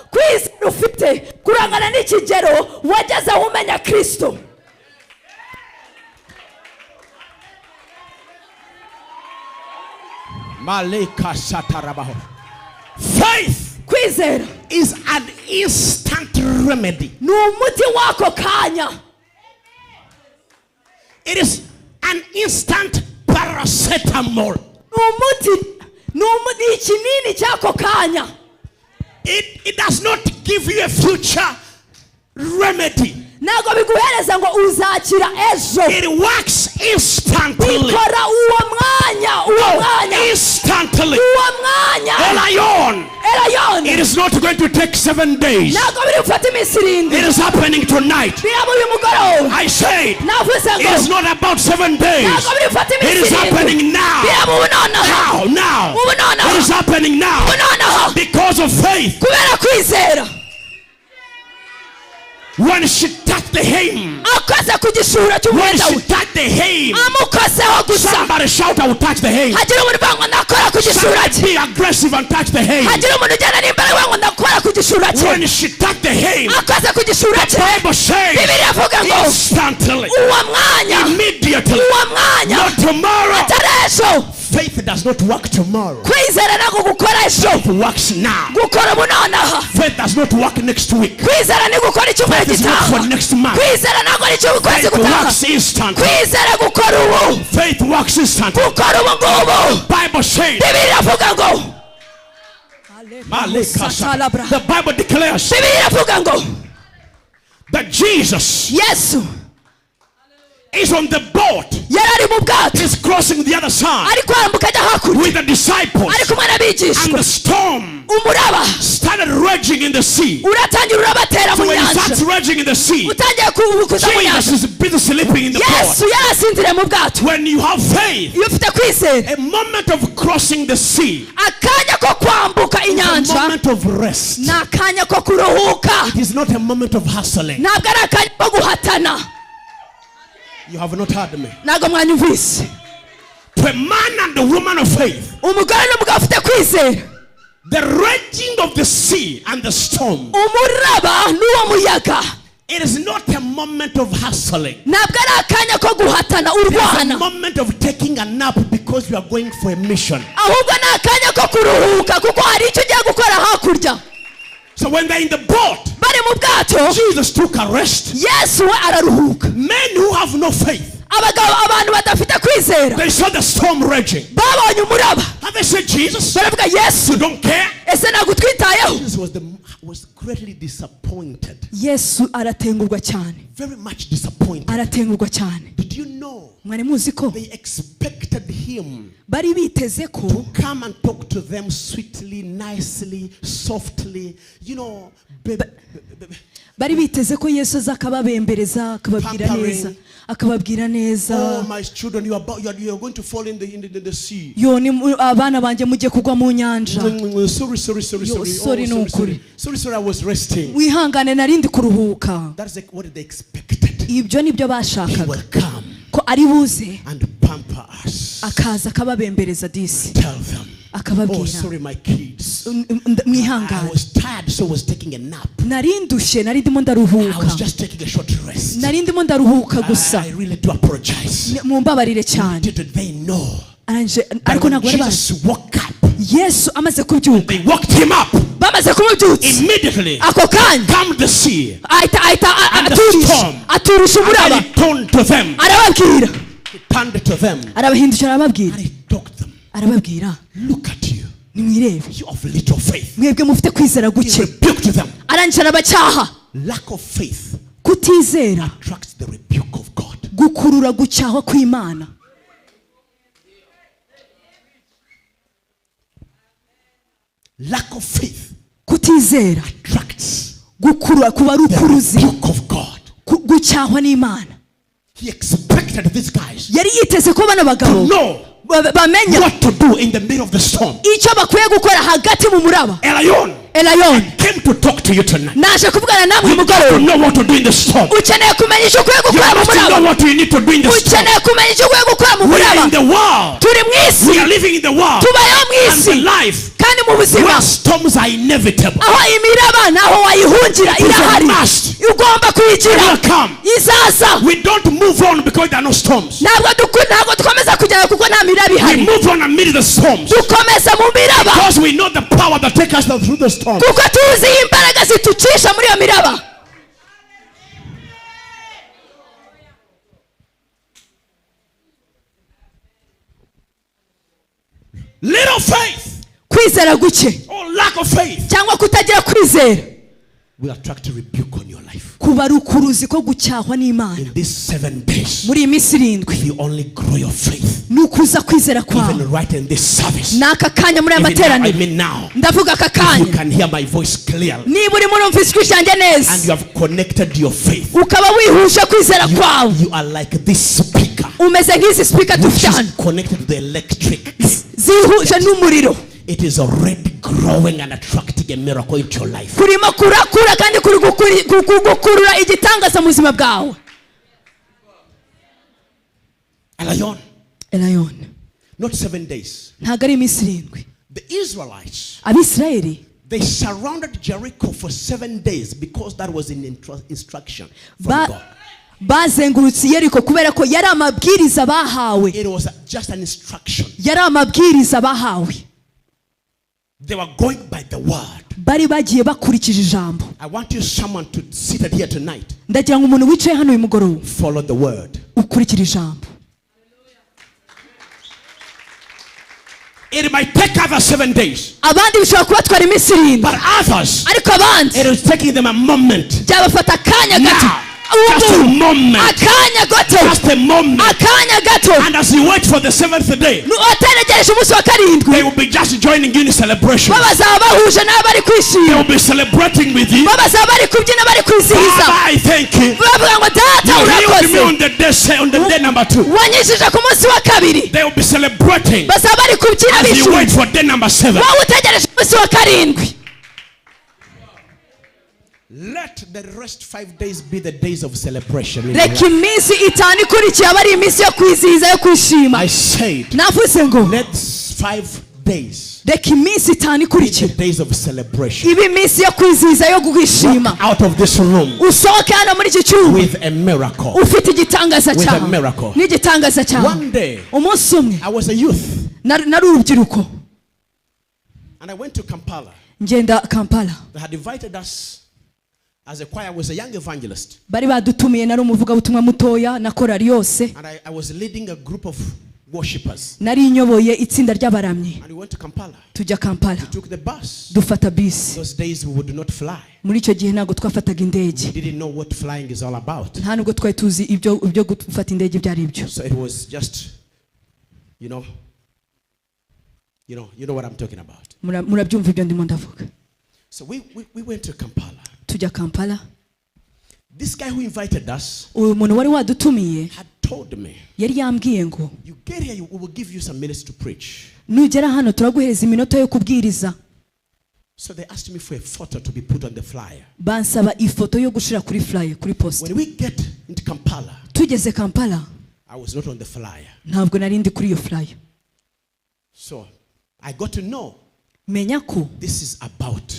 Kwizera ufite kurangana n'ikigero wageze umenya Kristo. Faith kwizera is an instant remedy. Numuti wako kanya. It is an instant paracetamol. Numuti ikinini cyako kanya. It does not give you a future remedy. Nago biguhereza ngo uzakira ejo. It works instantly. Bikora uwo mwanya. Instantly. Uwo mwanya. Elayon. It is not going to take 7 days. Nago birufata iminsi 7. It is happening tonight. I said it is not about 7 days. It is happening now. Now. It is happening now. Because of faith. When she touched the hem, when she touched the hem, somebody shout, I will touch the hem. Somebody be aggressive and touch the hem. When she touched the hem, the Bible says instantly, immediately, not tomorrow. Faith does not work tomorrow. Faith works now. Faith does not work next week. Faith is not for next month. Faith works instant. Faith works instant. Bible says, the Bible declares that Jesus is on the boat. He's crossing the other side with the disciples, and the storm started raging in the sea. So when it starts raging in the sea, Jesus is busy sleeping in the boat. When you have faith, a moment of crossing the sea is a moment of rest. It is not a moment of hustling. You have not heard me. To a man and a woman of faith, the raging of the sea and the storm, it is not a moment of hustling. It is a moment of taking a nap because you are going for a mission. So when they're in the boat, bari mu bwato, Jesus took a rest. Yesu we araruhuka. Men who have no faith, abantu badafite kwizera, they saw the storm raging. babonye umuraba, And they said, Jesus, baravuga Yesu, you don't care? ese nagutwitayeho. Jesus was greatly disappointed. Yesu aratengurwa cyane, Very much disappointed. aratengurwa cyane. Did you know? Mwari muzi ko They expected him bari biteze ko to come and talk to them sweetly, nicely, softly, bari biteze ko Yesu azakababembereza, akababwira neza, akababwira neza. Oh, my children, you are going to fall in the sea. Yo ni abana banje mujye kugwa mu nyanja. Sorry. Sorry, I was resting. Wihangane narindi kuruhuka. That's like what they expected. Ibyo nibyo He bashakaga. will come Ko ari buze and pamper us. akaza akababembereza disi. Tell them. Oh, Akababwira. sorry, my kids. I Mwihangane. was tired, so I was taking a nap. Narindushe, narindimo I ndaruhuka. was just taking a short rest. Narindimo ndaruhuka gusa. I really do apologize. Mumbabarire cyane. Did they know? Ariko When ntabwo bari bazi. Jesus woke up, Yesu amaze kubyuka, they woke him up. bamaze kumubyutsa, Immediately, ako kanya calmed the sea. ahita the aturisha storm. aturisha And umuraba, then he turned to them. arababwira, He turned to them. arabahindukira arababwira, And he talked to them. arababwira, Look at you. nimwirebe, You of little faith. mwebwe mufite kwizera He guke. rebuked them. Arangije arabacyaha. Lack of faith Kutizera attracts the rebuke of God. gukurura gucyahwa kw'Imana. Lack of faith Kutizera attracts gukurura kuba ari the ukuruzi, rebuke of God. gucyahwa n'Imana. He expected these guys Yari yiteze ko bano to bagabo know bamenya what to do in the middle of the storm. icyo bakwiye gukora hagati mu muraba. Elayon, Came to talk to you tonight. naje kuvugana namwe You mugoroba. don't know what to do in the storm. Ukeneye kumenya icyo ukwiye You gukora mu have to know muraba. what you need to do in the storm. Ukeneye kumenya icyo ukwiye gukora mu We are muraba. in the world. Turi mu isi, We are living in the world. tubayeho mu And isi, the life kandi mu buzima where storms are inevitable. aho imiraba naho wayihungira It is a irahari, must. ugomba kuyigira. It will come. Izaza. We don't move on because there are no storms. ntabwo dukomeza kugenda kuko nta miraba We ihari. move on amid the storms Dukomeza mu miraba because we know the power that takes us through the storm. kuko tuzi imbaraga zitucisha muri iyo miraba. Little faith Kwizera guke or lack of faith cyangwa kutagira kwizera will attract a rebuke on your life. kuba ari ukuruzi ko gucyahwa n'Imana. In these 7 days, Muri iyi minsi 7 if you only grow your faith, ni ukuza kwizera kwawe. even right in this service, N'aka kanya muri aya even now, I materaniro, mean now, ndavuga aka if you kanya, can hear my voice clearly niba urimo urumva ijwi ryanjye and neza you have connected your faith, ukaba wihuje kwizera kwawe, you are like this speaker umeze nk'izi speaker which dufite hano is connected to the electric. zihuje n'umuriro. It is already growing and attracting a miracle into your life. Kurimo kurakura kandi kuri gukurura igitangaza mu buzima bwawe. Elayon, Not 7 days. ntabwo ari iminsi 7. The Israelites, Abisirayeli they surrounded Jericho for 7 days because that was an instruction from Ba- God. bazengurutse Yeriko kubera ko yari amabwiriza bahawe. It was just an instruction. Yari amabwiriza bahawe. They were going by the word. Bari bagiye bakurikije ijambo. I want you someone to sit here tonight. Ndagira ngo umuntu wicaye hano uyu mugoroba Follow the word. ukurikire ijambo. It might take others 7 days. Abandi bishobora kubatwara iminsi 7, But others, ariko abandi it is taking them a moment. byabafata akanya gato. Now, just a moment. Akanya gato. Just a moment. Akanya gato. And as you wait for the 7th day, Utegereje umunsi wa they 7, will be just joining you in celebration. bazaba bahuje nawe bari They kwishima, will be celebrating with you. bazaba bari kubyina bari kwizihiza, Father, I thank you. bavuga ngo data You healed me urakoze, on the day number 2. wanyishije ku munsi wa 2. They will be celebrating Bazaba bari kubyina as you wait bishimye, for day number 7. wowe utegereje umunsi wa 7. Let the rest 5 days be the days of celebration. In your Reka life. iminsi 5 ikurikiye aba ari iminsi yo kwizihiza yo kwishima. I said, Navuze ngo let 5 days reka iminsi 5 be the ikurikiye days of celebration. iba iminsi yo kwizihiza yo kwishima. Walk out of this room Usohoke hano muri iki cyumba with a miracle. ufite igitangaza With a cyawe, miracle. n'igitangaza cyawe. One day, Umunsi umwe I was a youth nari urubyiruko, and I went to Kampala. ngenda Kampala. They had invited us as a choir. I was a young evangelist. Bari badutumiye nari umuvuga butumwa mutoya na korali yose. And I was leading a group of worshippers. Nari nyoboye itsinda ry'abaramyi. And we went to Kampala. Tujya Kampala. We took the bus. Dufata bisi. Those days we would not fly. Muri icyo gihe ntabwo twafataga indege. We didn't know what flying is all about. Nta nubwo twari tuzi ibyo gufata indege byari ibyo. So it was just, you know what I'm talking about. Murabyumva ibyo ndimo ndavuga. So we went to Kampala. Tujya Kampala. This guy who invited us uyu muntu wari wadutumiye had told me, yari yambwiye ngo, you get here, we will give you some minutes to preach. Nugera hano turaguhereza iminota yo kubwiriza. So they asked me for a photo to be put on the flyer. Bansaba ifoto yo gushira kuri flyer kuri post. When we get into Kampala, tugeze Kampala, I was not on the flyer. Ntabwo nari ndi kuri iyo flyer. So I got to know, menya ko this is about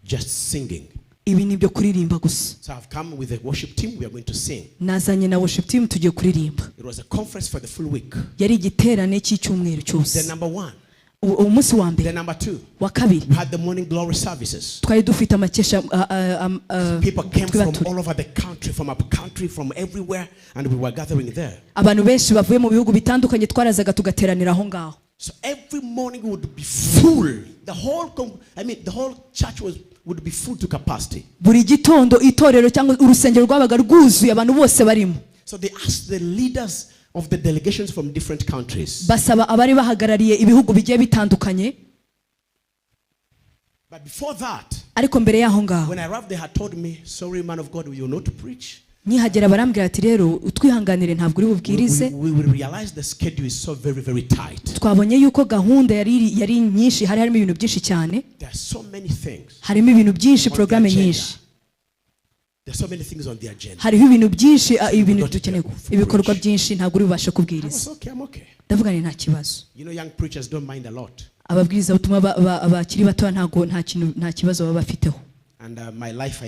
just singing. Ibi nibyo kuririmba gusa. So I've come with the worship team. We are going to sing. Nazanye na worship team tugiye kuririmba. It was a conference for the full week. Yari igiterane cy'icyumweru cyose. The number 1. Umunsi wa mbere. The number 2. Wa kabiri. We had the morning glory services. Twari dufite amakesha people came from all over the country, from up country, from everywhere, and we were gathering there. Abantu benshi bavuye mu bihugu bitandukanye twarazaga tugateranira aho ngaho. So every morning would be full. The whole church would be full to capacity. Buri gitondo itorero cyangwa urusengero rwabaga rwuzuye abantu bose barimo. So they asked the leaders of the delegations from different countries. Basaba abari bahagarariye ibihugu bigiye bitandukanye. But before that, ariko mbere yaho ngaho, when I arrived, they had told me, sorry man of God, you will not preach. Nihagera barambwira ati rero utwihanganire ntabwo uri bubwirize. We will realize the schedule is so very, very tight. Twabonye yuko gahunda yari nyinshi, harimo ibintu byinshi cyane. There are so many things. Harimo ibintu byinshi, programme nyinshi. There are so many things on the agenda. Hariho ibintu byinshi, ibintu dukeneye, ibikorwa byinshi ntabwo uri bubashe kubwiriza. I'm okay. Ndavuga ni nta kibazo. Young preachers don't mind a lot. Ababwiriza butumwa abakiri bato nta kibazo baba bafiteho. And my life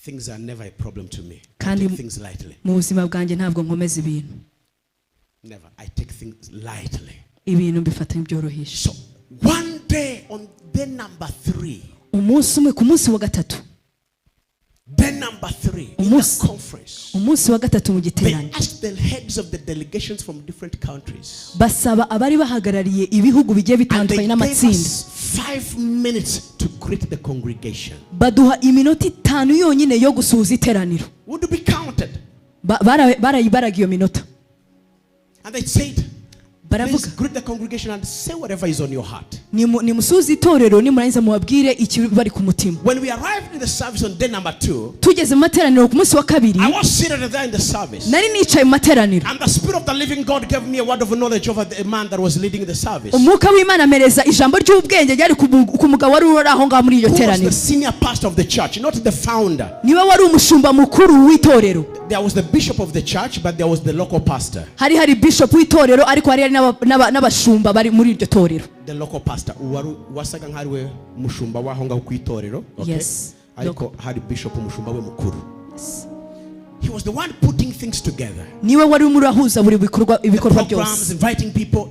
things are never a problem to me. I take things lightly. Mu buzima bwanjye ntabwo nkomeza ibintu. Never. I take things lightly. Ibintu mbifata byoroheje. So one day on day number 3. Umunsi umwe ku munsi wa gatatu. Day number 3 in the conference. Umunsi wa gatatu mu giterane. They asked the heads of the delegations from different countries. Basaba abari bahagarariye ibihugu bigiye bitandukanye n'amatsinda. 5 minutes to greet the congregation. Baduha iminota 5 yonyine yo gusuhuza iteraniro. Would be counted. Barayibaraga iyo minota. And they said, please greet the congregation and say whatever is on your heart. Nimusuhuze itorero nimurangiza mubabwire ikibari ku mutima. When we arrived in the service on day number 2, tugeze mu materaniro ku munsi wa kabiri, I was seated there in the service. Nari nicaye mu materaniro. And the Spirit of the living God gave me a word of knowledge over the man that was leading the service. Umwuka w'Imana amereza ijambo ry'ubwenge ryari ku mugabo wari uri aho ngaho muri iyo teraniro. The senior pastor of the church, not the founder. Niwe wari umushumba mukuru w'itorero. There was the bishop of the church, but there was the local pastor. Hari bishop w'itorero ariko hari n'abashumba bari muri iryo torero. The local pastor wasaga nk'ariwe mushumba waho ngaho ku itorero. Yes. Ariko hari bishop umushumba we mukuru. Yes. He was the one putting things together. Niwe wari umurahuza buri ibikorwa byose. Inviting people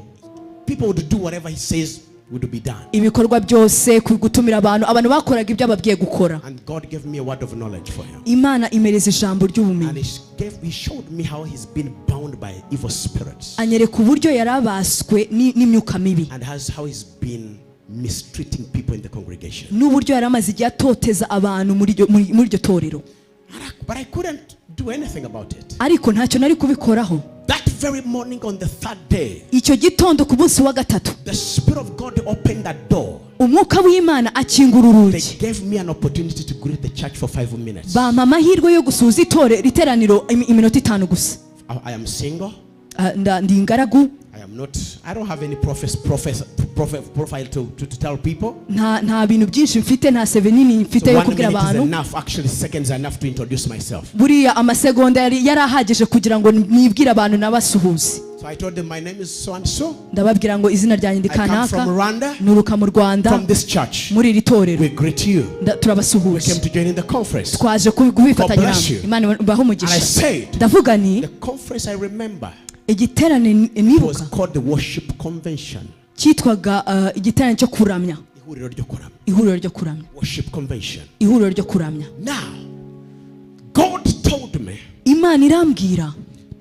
would do whatever he says would be done. Ibikorwa byose gutumira abantu bakoraga ibyo ababwiye gukora. And God gave me a word of knowledge for him. Imana imereza ijambo ry'ubumenyi. And he showed me how he's been bound by evil spirits. Anyereka uburyo yarabaswe n'imyuka mibi. And how he's been mistreating people in the congregation. N'uburyo yaramaze igihe atoteza abantu muri iryo torero. But I couldn't do anything about it. Ariko ntacyo nari kubikoraho. That very morning on the 3rd day, icyo gitondo ku munsi wa gatatu, the Spirit of God opened that door. Umwuka w'Imana akingura urugi. They gave me an opportunity to greet the church for 5 minutes. Bampa amahirwe yo gusuhuza iteraniro iminota 5 gusa. I am single. Ndi ingaragu. I don't have any profile to tell people. Nta bintu byinshi mfite, nta CV nini mfite yo kubwira abantu. Enough, actually seconds are enough to introduce myself. Buriya amasegonda yarahagije kugira ngo nibwire abantu nabasuhuze. So I told them my name is so and so. Ndababwira ngo izina ryanjye ndi kanaka. Nuruka mu Rwanda. From this church. Muri iri torero. We greet you. Turabasuhuza. We came to join in the conference. Twaje kubifatanya namwe. Imana ibahe umugisha. And I said, ndavuga ni the conference I remember. Igiterane nibuka. It was called the worship convention. Cyitwaga igiterane cyo kuramya. It ihuriro ryo kuramya. Worship convention. Ihuriro ryo kuramya. Now, God told me, Imana irambwira,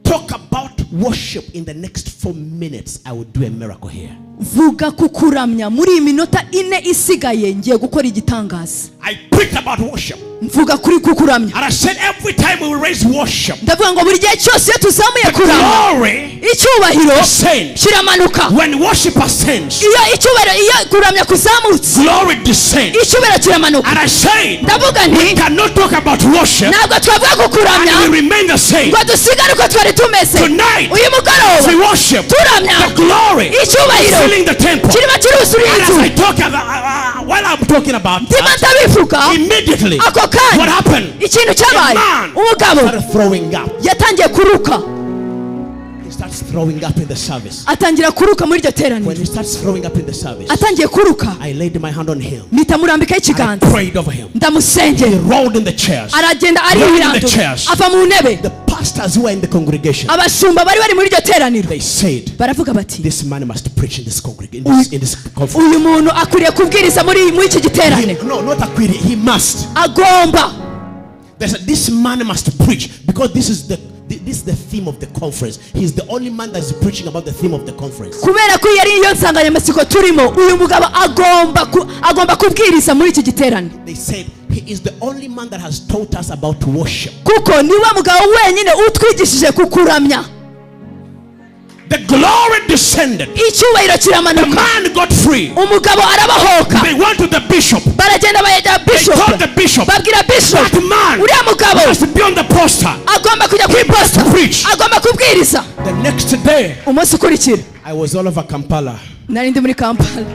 talk about worship in the next 4 minutes. I will do a miracle here. Vuga kukuramya muri iminota 4 isigaye ngiye gukora igitangaza. I preach about worship. Mvuga kuri kukuramya. And I said every time we raise worship, ndavuga ngo buri gihe cyose tuzamuye kuramya, glory icyubahiro descends. kiramanuka. When worship ascends, iyo icyubahiro, iyo kuramya kuzamutse, glory descends. icyubahiro kiramanuka. And I say, ndavuga we nti cannot talk about worship ntabwo twavuga kukuramya and we remain the same. ngo dusigare uko twari tumeze. Tonight, uyu mugoroba we worship turamya, the glory icyubahiro filling the temple. kirimo kiruzura And as inzu. I talk about, while I'm talking about ndimo that, ndabivuga, immediately, ako what kanya happened? ikintu cyabaye, man umugabo started throwing up. yatangiye kuruka. He starts throwing up in the service. atangira kuruka muri iryo When teraniro. he starts throwing up in the service, atangiye kuruka, I laid my hand on him. mpita murambikaho I ikiganza, prayed over him. He ndamusengera. rolled in the chairs. aragenda Rolled in the arihirandura, chairs. ava mu ntebe. The pastors who were in the congregation, abashumba bari bari muri iryo teraniro they said, baravuga bati, this man must preach in this congregation, in this conference. uyu muntu akwiriye kubwiriza muri iki giterane. No, not acquitted. He must. agomba. They said this man must preach because this is the theme of the conference. He's the only man that's preaching about the theme of the conference. kubera ko yari iyo nsanganyamatsiko turimo, uyu mugabo agomba kubwiriza muri iki giterane. They said he is the only man that has taught us about worship. kuko niwe mugabo wenyine utwigishije kukuramya. The glory descended. icyubahiro The kiramanuka. man got free. umugabo arabahoka. They went to the bishop. baragenda bayegera They bishop. told the bishop, babwira bishop, that man uriya mugabo has to be on the poster. agomba kujya ku iposita, Preach. agomba kubwiriza. The next day, umunsi ukurikira I was all over Kampala. nari ndi muri Kampala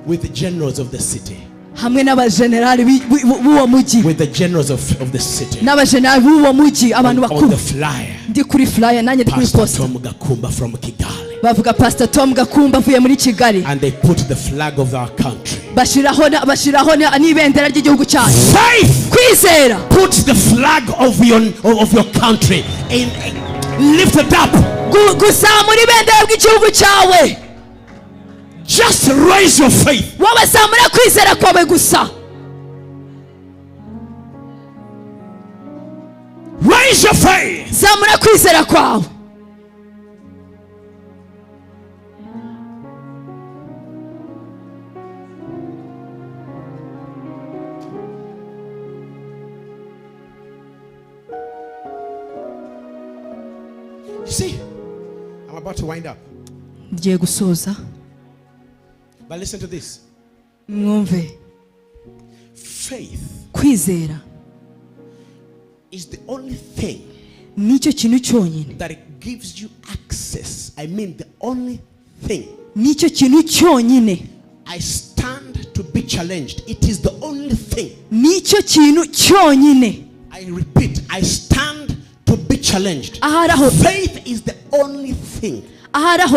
with the generals of the city. hamwe n'abajenerali b'uwo mujyi, With the generals of the city. n'abajenerali b'uwo mujyi, abantu On bakuru. the flyer, ndi kuri flyer, nanjye ndi kuri Pastor posta. Tom Gakumba from Kigali. bavuga Pastor Tom Gakumba avuye muri Kigali. And they put the flag of our country. bashiraho n'ibendera ry'igihugu cyacu. Faith Kwizera puts the flag of your country in, lift it up. guzamura ibendera bw'igihugu cyawe. Just raise your faith. wowe zamura kwizera kwawe gusa. Raise your faith. zamura kwizera kwawe. You see, I'm about to wind up. ngiye gusoza, But listen to this. mwumve. Faith kwizera is the only thing nicyo kintu cyonyine, that it gives you access. I mean, the only thing. nicyo kintu cyonyine, I stand to be challenged. It is the only thing. nicyo kintu cyonyine. I repeat, I stand to be challenged. aharaho Faith is the only thing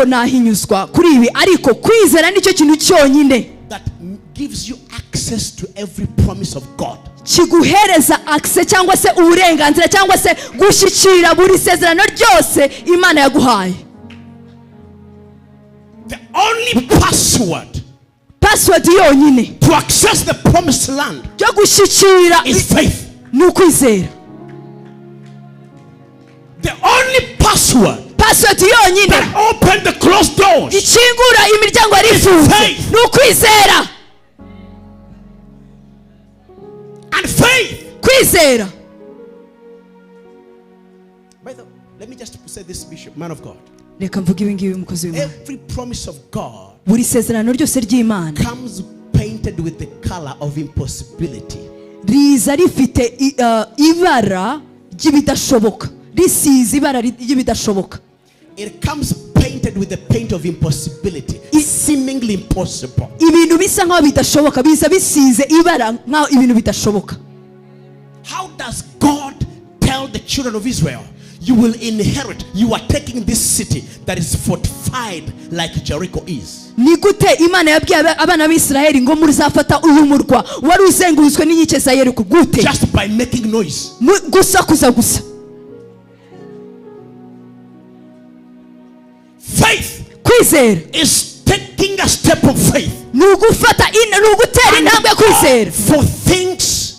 nahinyuzwa kuri ibi, ariko kwizera nicyo kintu cyonyine that gives you access to every promise of God. kiguhereza access cyangwa se uburenganzira cyangwa se gushyikira buri sezerano ryose Imana yaguhaye. The only password yonyine to access the promised land yo gushyikira is faith. ni ukwizera. The only password yonyine that open the closed doors ikingura imiryango yari ifunze ni ukwizera. and faith. kwizera. By the way, let me just say this, Bishop, man of God. reka mvuge ibi ngibi mukozi w'Imana. Every promise of God buri sezerano ryose ry'Imana comes painted with the color of impossibility. riza rifite ibara ry'ibidashoboka, risize ibara ry'ibidashoboka. It comes painted with the paint of impossibility. It's seemingly impossible. ibintu bisa nkaho bidashoboka biza bisize ibara nkaho ibintu bidashoboka. How does God tell the children of Israel, you will inherit, you are taking this city that is fortified like Jericho is? ni gute Imana yabwiye abana b'Isiraheli ngo muzafata uyu murwa wari uzengurutswe n'inkike za Yeriko? Gute? Just by making noise. gusa. kwizera is taking a step of faith ni ugutera intambwe yo kwizera for things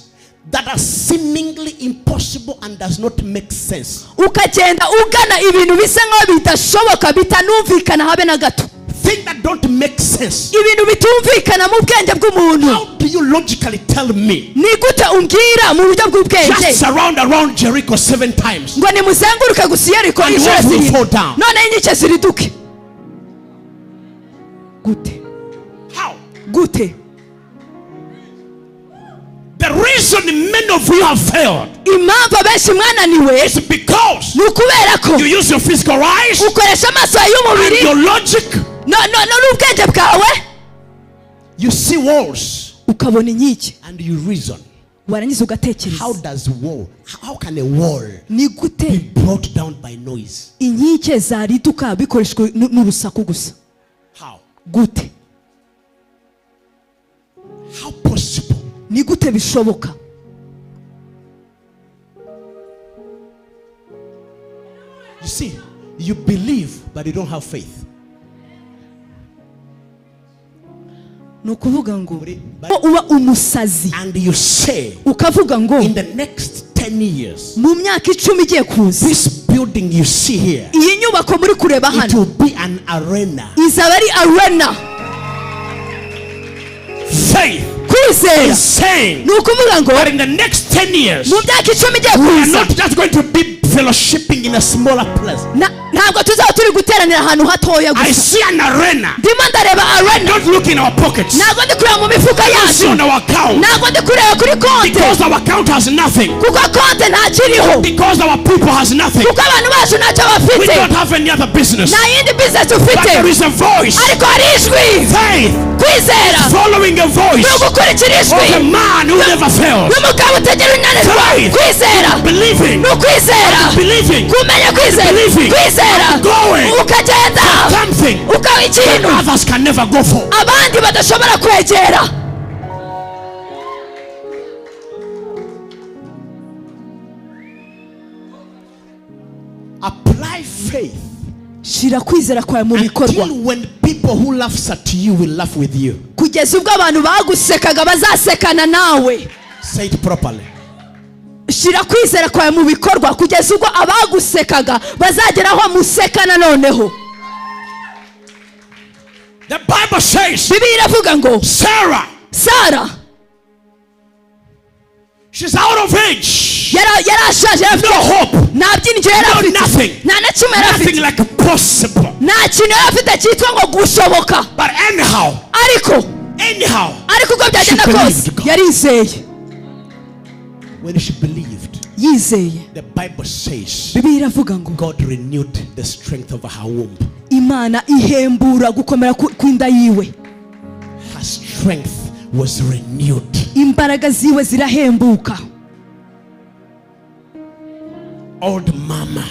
that are seemingly impossible and does not make sense. Ukagenda ugana ibintu bisa nkaho bidashoboka bitanumvikana habe na gato. Things that don't make sense. Ibintu bitumvikana mu bwenge bw'umuntu. How do you logically tell me? Ni gute umbwira mu buryo bw'ubwenge? Just surround around Jericho 7 times. Ngo nimuzenguruke gusa Yeriko inshuro 7. None inkike ziriduke. Gute? How? Gute? The reason many of you have failed impamvu benshi mwananiwe is because ni ukubera ko you use your physical eyes, ukoresha amaso y'umubiri, and your logic, n'ubwenge bwawe. You see walls ukabona inkike and you reason. warangiza ugatekereza, how can a wall ni gute be brought down by noise? inkike zariduka bikoreshwe n'urusaku gusa? How? Gute? How possible? Ni gute bishoboka? You see, you believe but you don't have faith. Nukuvuga ngo uba umusazi, and you say ukavuga ngo in the next 10 years mu myaka 10 igiye kuza, this building you see here, iyi nyubako muri kureba hano, it will be an arena. izaba ari arena. Faith kwizera is saying nukuvuga ngo that in the next 10 years mu myaka 10 igiye we are kuza, not just going to be fellowshipping in a smaller place. ntabwo tuzaba turi guteranira ahantu hatoya gusa. I see an arena. Ndimo ndareba arena. Don't look in our pockets. Ntabwo ndi kureba mu mifuka See yacu. on our account. Ntabwo ndi kureba kuri konti. Because our account has nothing. Kuko konti ntakiriho. Because our people has nothing. Kuko abantu bacu ntacyo bafite. We don't have any other business. Nta yindi business But ufite. there is a voice. Ariko hari ijwi. Faith. Kwizera. Following a voice. Ni ugukurikira ijwi. Of a man who never failed. N'umugabo utagira unanirwa. Kwizera. Believing. Ni ukwizera. Believing. Kumenya kwizera. Kwizera. Going. Ukagenda. Something. Ukaba ikintu. Others can never go for. Abandi badashobora kwegera. Apply faith. Shira kwizera kwawe mu bikorwa. Until when people who laughs at you will laugh with you. Kugeza ubwo abantu bagusekaga bazasekana nawe. Say it properly. Shira kwizera kwawe mu bikorwa kugeza ubwo abagusekaga bazageraho musekana noneho. The Bible says, Bibiliya iravuga ngo Sarah, she's out of age. yarashaje, No hope. nta byiringiro yari afite. Nothing. Nta na kimwe yari Nothing afite. like possible. Nta kintu yari afite cyitwa ngo gushoboka. But anyhow, ariko uko byagenda kose yarizeye. When she believed, yizeye, the Bible says, Bibiliya iravuga ngo God renewed the strength of her womb. Imana ihembura gukomera kw'inda yiwe. Her strength was renewed. Imbaraga ziwe zirahembuka. Old mama,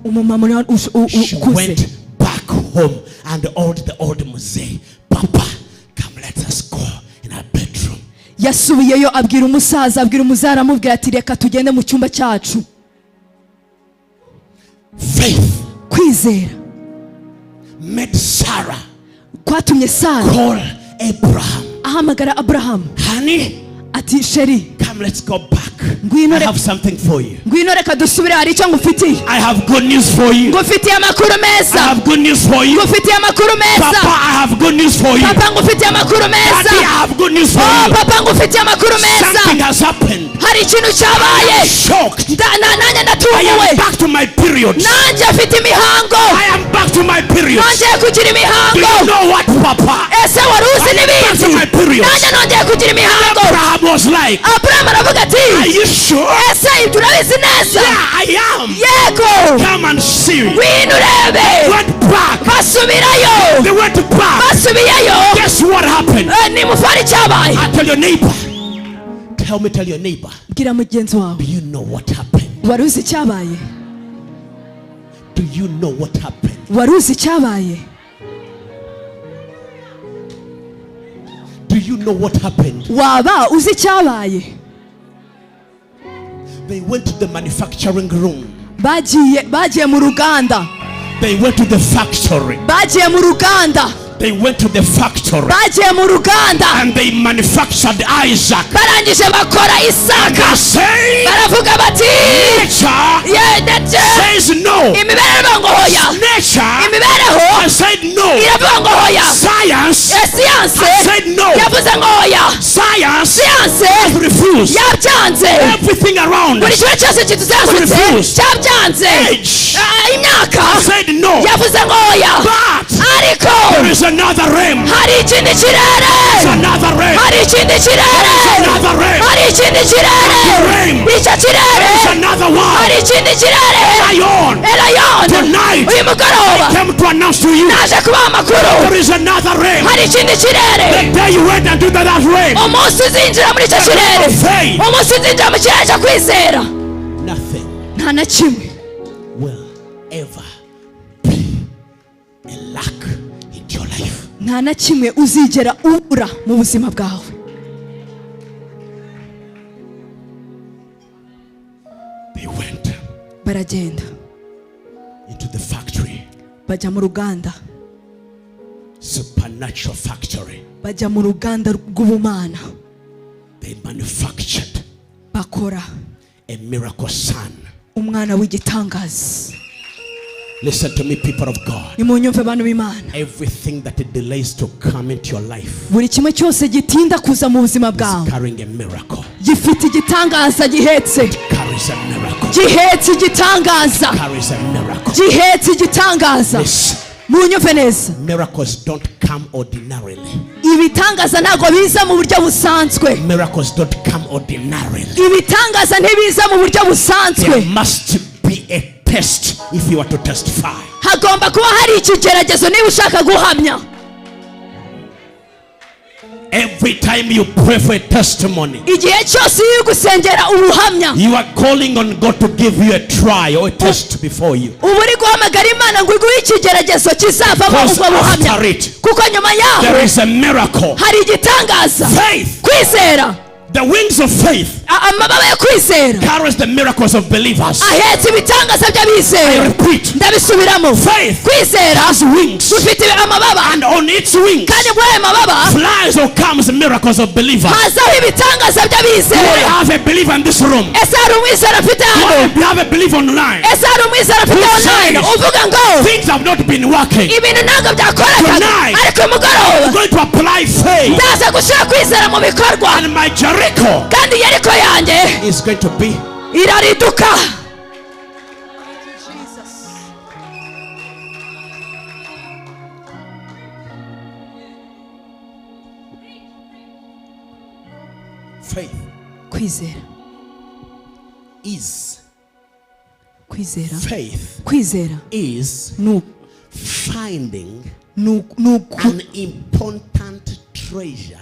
umumama she went back home and the old Mugire, Papa, come let us go in our bedroom. Yasubiyeyo abwira umusaza, abwira umuzara, amubwira ati reka tugende mu cyumba cyacu. Faith, kwizera, made Sarah kwatumye Sara call Abraham. ahamagara Abraham, Honey, ati sheri, come let's go back. Ngwino I have something for you. Ngwino reka dusubire, hari icyo ngufitiye. I have good news for you. Ngufitiye amakuru meza. I have good news for you. Ngufitiye amakuru meza. Papa, I have good news for you. Papa, ngufitiye amakuru meza. Daddy, I have good news for Oh, you. papa, ngufitiye amakuru meza. Something has happened. Hari ikintu cyabaye. Shocked. Nanjye I ndatunguwe. am back to my period. Nanjye afite imihango. I am back to my period. Nongeye kugira Do imihango. you know what, Papa? Ese wari uzi Back to my n'ibindi? period. Nanjye nongeye kugira imihango. Abraham was like, Abraham aravuga ati, are you sure? ese ibyo urabizi neza? Yeah, I am. Yego. Come and see. Ngwino urebe. Went back. Basubirayo. They went back. Basubiyeyo. Guess what happened? Nimufari cyabaye. I tell your neighbor. Tell your neighbor. Bwira mugenzi wawe. Do you know what happened? Wari uzi cyabaye? Do you know what happened? Wari uzi cyabaye? Do you know what happened? Waba uzi cyabaye? They went to the manufacturing room. Bagiye mu ruganda. They went to the factory. bagiye mu ruganda They went to the factory. bagiye mu ruganda And they manufactured Isaac. barangije bakora Isaka Say, baravuga bati nature ndetse says no. imibereho ngo hoya Nature imibereho has said no. iravuga ngo hoya Science siyanse has said no. yavuze ngo hoya Science siyanse has refused. yabyanze Everything around buri us kimwe cyose kituzengurutse refused. cyabyanze Age imyaka has said no. yavuze ngo hoya But ariko there is another realm. hari ikindi kirere There's another realm. hari ikindi kirere Another realm. hari ikindi kirere icyo kirere There's another one. hari ikindi kirere Lion. Elion Tonight, uyu mugoroba I came to announce to you naje kubaha amakuru there is another realm. hari ikindi kirere The day you went into that realm, umunsi uzinjira muri icyo kirere faith, umunsi uzinjira mu kirere cyo kwizera nothing nta na kimwe will ever be a lack in your life. nta na kimwe uzigera ubura mu buzima bwawe. They went baragenda into the factory, bajya mu ruganda supernatural factory. bajya mu ruganda rw'ubumana They manufactured bakora a miracle son. umwana w'igitangaza. Listen to me, people of God. nimunyumve bantu b'Imana, Everything that it delays to come into your life buri kimwe cyose gitinda kuza mu buzima is bwawe carrying a miracle. gifite igitangaza gihetse Carries a miracle. gihetse igitangaza Carries a miracle. gihetse igitangaza. Listen, munyumve neza, miracles don't come ordinarily. ibitangaza ntabwo biza mu buryo busanzwe. Miracles don't come ordinarily. ibitangaza ntibiza mu buryo busanzwe. There must be a test if you are to testify. hagomba kuba hari ikigeragezo niba ushaka guhamya. Every time you pray for a testimony, igihe cyose iyo uri gusengera ubuhamya, you are calling on God to give you a try or a test before you. uba uri guhamagara Imana ngo iguhe ikigeragezo kizavamo Because ubwo buhamya, after it, kuko nyuma there yaho is a miracle. hari igitangaza. Faith, kwizera, the wings of faith, amababa yo kwizera carries the miracles of believers. ahetse ibitangaza I by'abizera. repeat, ndabisubiramo, faith kwizera has wings, gufite amababa, and on its wings kandi muri ayo mababa flies or comes miracles of believers. hazaho ibitangaza Do I by'abizera. have a believer in this room? ese hari umwizera afite Do hano? I have a believer online? ese hari umwizera afite Who online says uvuga ngo things have not been working? ibintu ntabwo byakoraga, Tonight, ariko umugoroba I'm going to apply faith, ndaza gushyira kwizera mu bikorwa, and my Jericho kandi yeriko yanjye is going to be irariduka. faith kwizera, is kwizera, faith kwizera is ni finding uku an important treasure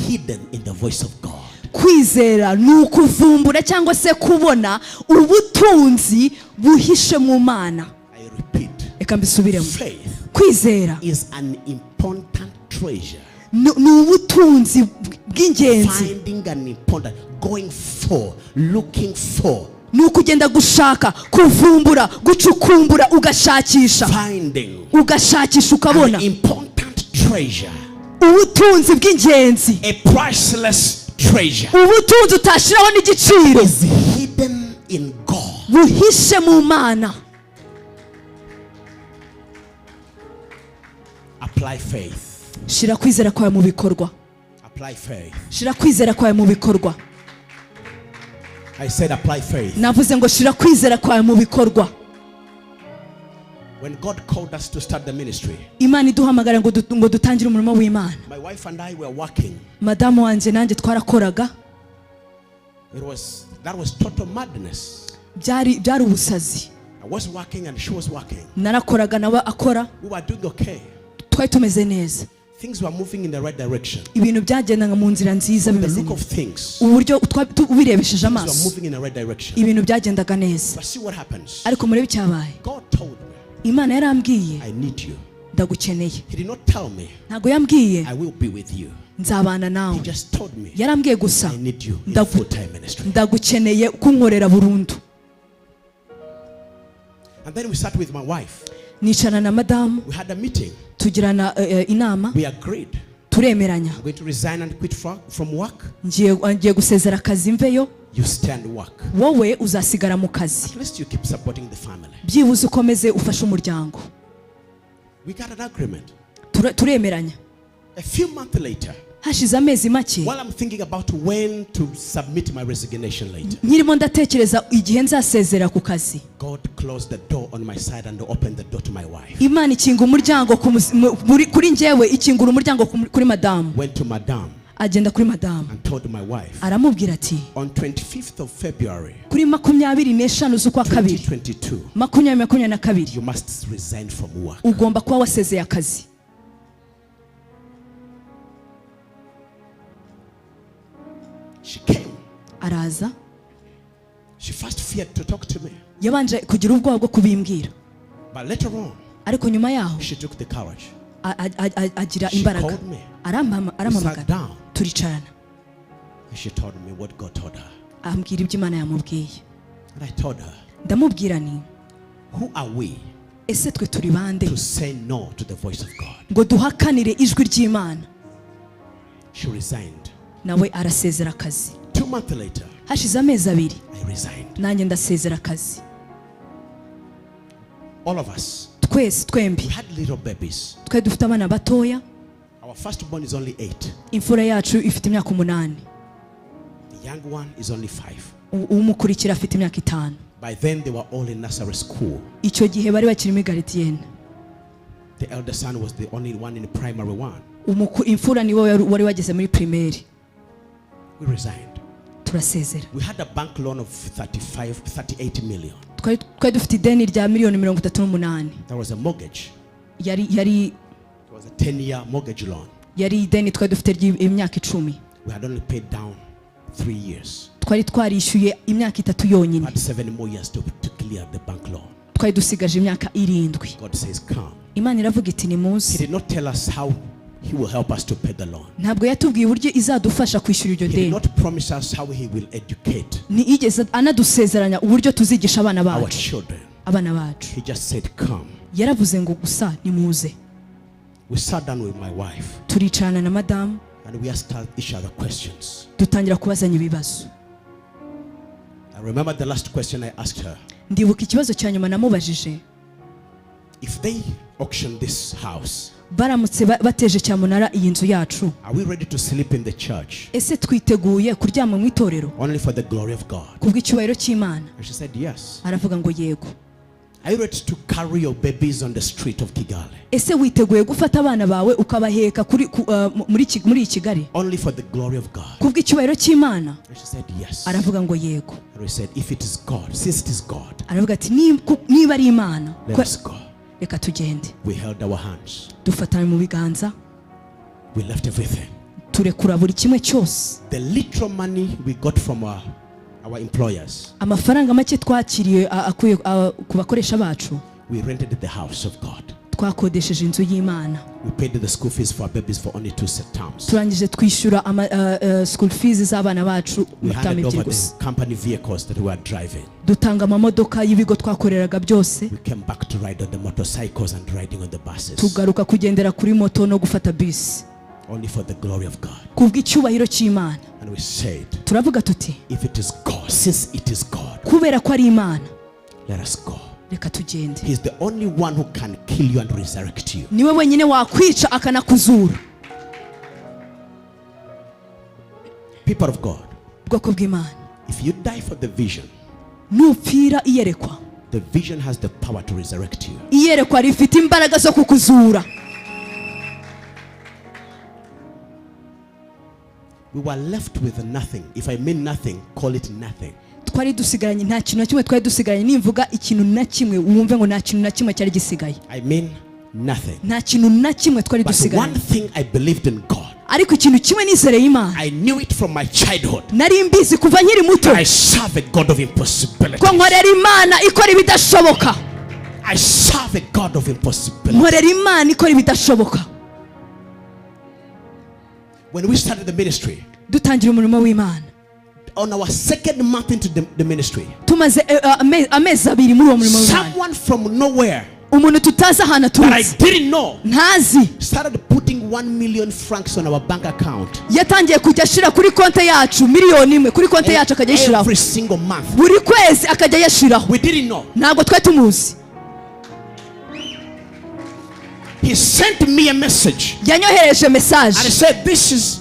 hidden in the voice of God. kwizera ni ukuvumbura cyangwa se kubona ubutunzi buhishe mu Mana. I repeat, Reka mbisubiremo, faith kwizera is an important treasure. ni ubutunzi bw'ingenzi, Finding an important, going for, looking for, ni ukugenda gushaka, kuvumbura, gucukumbura, ugashakisha, finding ugashakisha an ukabona important treasure, ubutunzi bw'ingenzi, a priceless treasure ubutunzi utashiraho n'igiciro, is hidden in God. buhishe mu Mana. Apply faith. Shira kwizera kwawe mu bikorwa, Apply faith. shira kwizera kwawe mu bikorwa. I said apply faith. Navuze ngo shira kwizera kwawe mu bikorwa. When God called us to start the ministry, Imana iduhamagara ngo dutangire umurimo w'Imana. my wife and I were working. Madamu wanje nanjye twarakoraga, That was total madness. byari ubusazi. I was working and she was working. Narakoraga nawe akora, We were doing okay. twari tumeze neza, Things were moving in the right direction. ibintu byagendaga mu nzira nziza, The bimeze look of neza, things uburyo ubirebesheje things were amaso moving in the right direction. ibintu byagendaga neza. But see what happens. Ariko murebe icyabaye, God told me, Imana yarambwiye I need you. ndagukeneye. He did not tell me, Ntabwo yambwiye I will be with you. nzabana He nawe, just told me, yarambwiye gusa I need you in Ndagu- full-time ministry. ndagukeneye kunkorera burundu. And then we sat with my wife. nicarana na madamu We had a meeting. tugirana inama We agreed. turemeranya I'm going to resign and quit from work. ngiye gusezera akazi mveyo You stay and work. wowe uzasigara mu kazi At least you keep supporting the family. byibuze ukomeze ufashe umuryango. We got an agreement. Turemeranya. A few months later, hashize amezi make, while I'm thinking about when to submit my resignation later, nkirimo ndatekereza igihe nzasezera ku kazi, God closed the door on my side and opened the door to my wife. Imana ikinga umuryango kuri njyewe, ikingura umuryango kuri madamu. Went to madam agenda kuri madamu and told my wife, aramubwira ati on 25th of February kuri 25 z'ukwa kabiri 2022 you must resign from work. ugomba kuba wasezeye akazi. She came. Araza. She first feared to talk to me. Yabanje kugira ubwoba bwo kubimbwira. But later on, ariko nyuma yaho she took the courage. agira imbaraga. Arampamagara. Turicarana. She told me what God told her. Ambwira ibyo Imana yamubwiye. And I told her, ndamubwira ni, who are we ese twe turi bande to say no to the voice of God? ngo duhakanire ijwi ry'Imana. She resigned. Nawe arasezera akazi. 2 months later, hashize amezi 2 I resigned. nanjye ndasezera akazi. All of us, twese twembi, we had little babies. twe dufite abana batoya. Our firstborn is only 8. Imfura yacu ifite imyaka 8. The young one is only 5. Umukurikira afite imyaka 5. By then they were all in nursery school. Icyo gihe bari bakiri muri garidiyene. The elder son was the only one in the primary one. Imfura niwe wari wageze muri primaire. We resigned. Turasezera. We had a bank loan of 38 million. Twari dufite ideni rya miliyoni 38. That was a mortgage. It was a 10-year mortgage loan. Yari ideni twari dufite imyaka 10. We had only paid down 3 years. Twari twarishyuye imyaka 3 yonyine. Had 7 more years to clear the bank loan. Twari dusigaje imyaka 7. God says come. Imana iravuga iti ni muzi. He did not tell us how he will help us to pay the loan. Ntabwo yatubwiye uburyo izadufasha kwishyura iryo He deni. did not promise us how he will educate Ni igeze anadusezeranya uburyo tuzigisha abana our bacu. children. Abana bacu. He just said come. Yaravuze ngo gusa ni muze. We sat down with my wife. Turicarana na madamu. And we asked each other questions. Dutangira kubazanya ibibazo. I remember the last question I asked her. Ndibuka ikibazo cya nyuma namubajije. If they auction this house, baramutse bateje cyamunara iyi nzu yacu, are we ready to sleep in the church? Ese twiteguye kuryama mu itorero? Only for the glory of God. Kubw'icyubahiro cy'Imana. And she said yes. Aravuga ngo yego. Are you ready to carry your babies on the street of Kigali? Ese witeguye gufata abana bawe ukabaheka muri Kigali? Only for the glory of God. Kubw'icyubahiro cy'Imana. And she said yes. Aravuga ngo yego. And we said if it is God, since it is God, aravuga ati niba ari Imana, let us go. Reka tugende. We held our hands. Dufatanye mu biganza. We left everything. Turekura buri kimwe cyose. The little money we got from our employers, amafaranga make twakiriye akuye ku bakoresha bacu, we rented the house of God. Twakodesheje inzu y'Imana. We paid the school fees for our babies for only 2 terms. Turangije twishyura school fees z'abana bacu We handed over gusa. the company vehicles that we were driving. Dutanga amamodoka y'ibigo twakoreraga byose. We came back to ride on the motorcycles and riding on the buses. Tugaruka kugendera kuri moto no gufata bus. Only for the glory of God. Kubw'icyubahiro cy'Imana. And we said, turavuga tuti, if it is God, since it is God, kubera ko ari Imana, let us go. Reka tugende. He's the only one who can kill you and resurrect you. Niwe wenyine wakwica akanakuzura. People of God, bwoko bw'Imana, if you die for the vision, nupfira iyerekwa, the vision has the power to resurrect you. Iyerekwa rifite imbaraga zo kukuzura. We were left with nothing. If I mean nothing, call it nothing. Twari dusigaranye nta kintu na kimwe, twari dusigaranye nimvuga ikintu na kimwe wumve ngo nta kintu na kimwe cyari gisigaye. I mean nothing. Nta kintu na kimwe twari But dusigaranye. one thing I believed in God. Ariko ikintu kimwe nizereye Imana. I knew it from my childhood. Nari mbizi kuva nkiri muto. I serve a God of impossibility. Ko nkorera Imana ikora ibidashoboka. I serve a God of impossibility. Nkorera Imana ikora ibidashoboka. When we started the ministry, dutangira umurimo w'Imana, on our 2nd month into the ministry, tumaze amezi 2 muri uwo murimo w'Imana, someone from nowhere umuntu tutazi ahantu that I aturutse didn't know ntazi started putting 1 million francs on our bank account yatangiye kujya ashira kuri konte yacu miliyoni imwe kuri konte yacu akajya yishiraho every single month. buri kwezi akajya yashiraho. We didn't know. Ntabwo twe tumuzi. He sent me a message yanyohereje message and he said, this is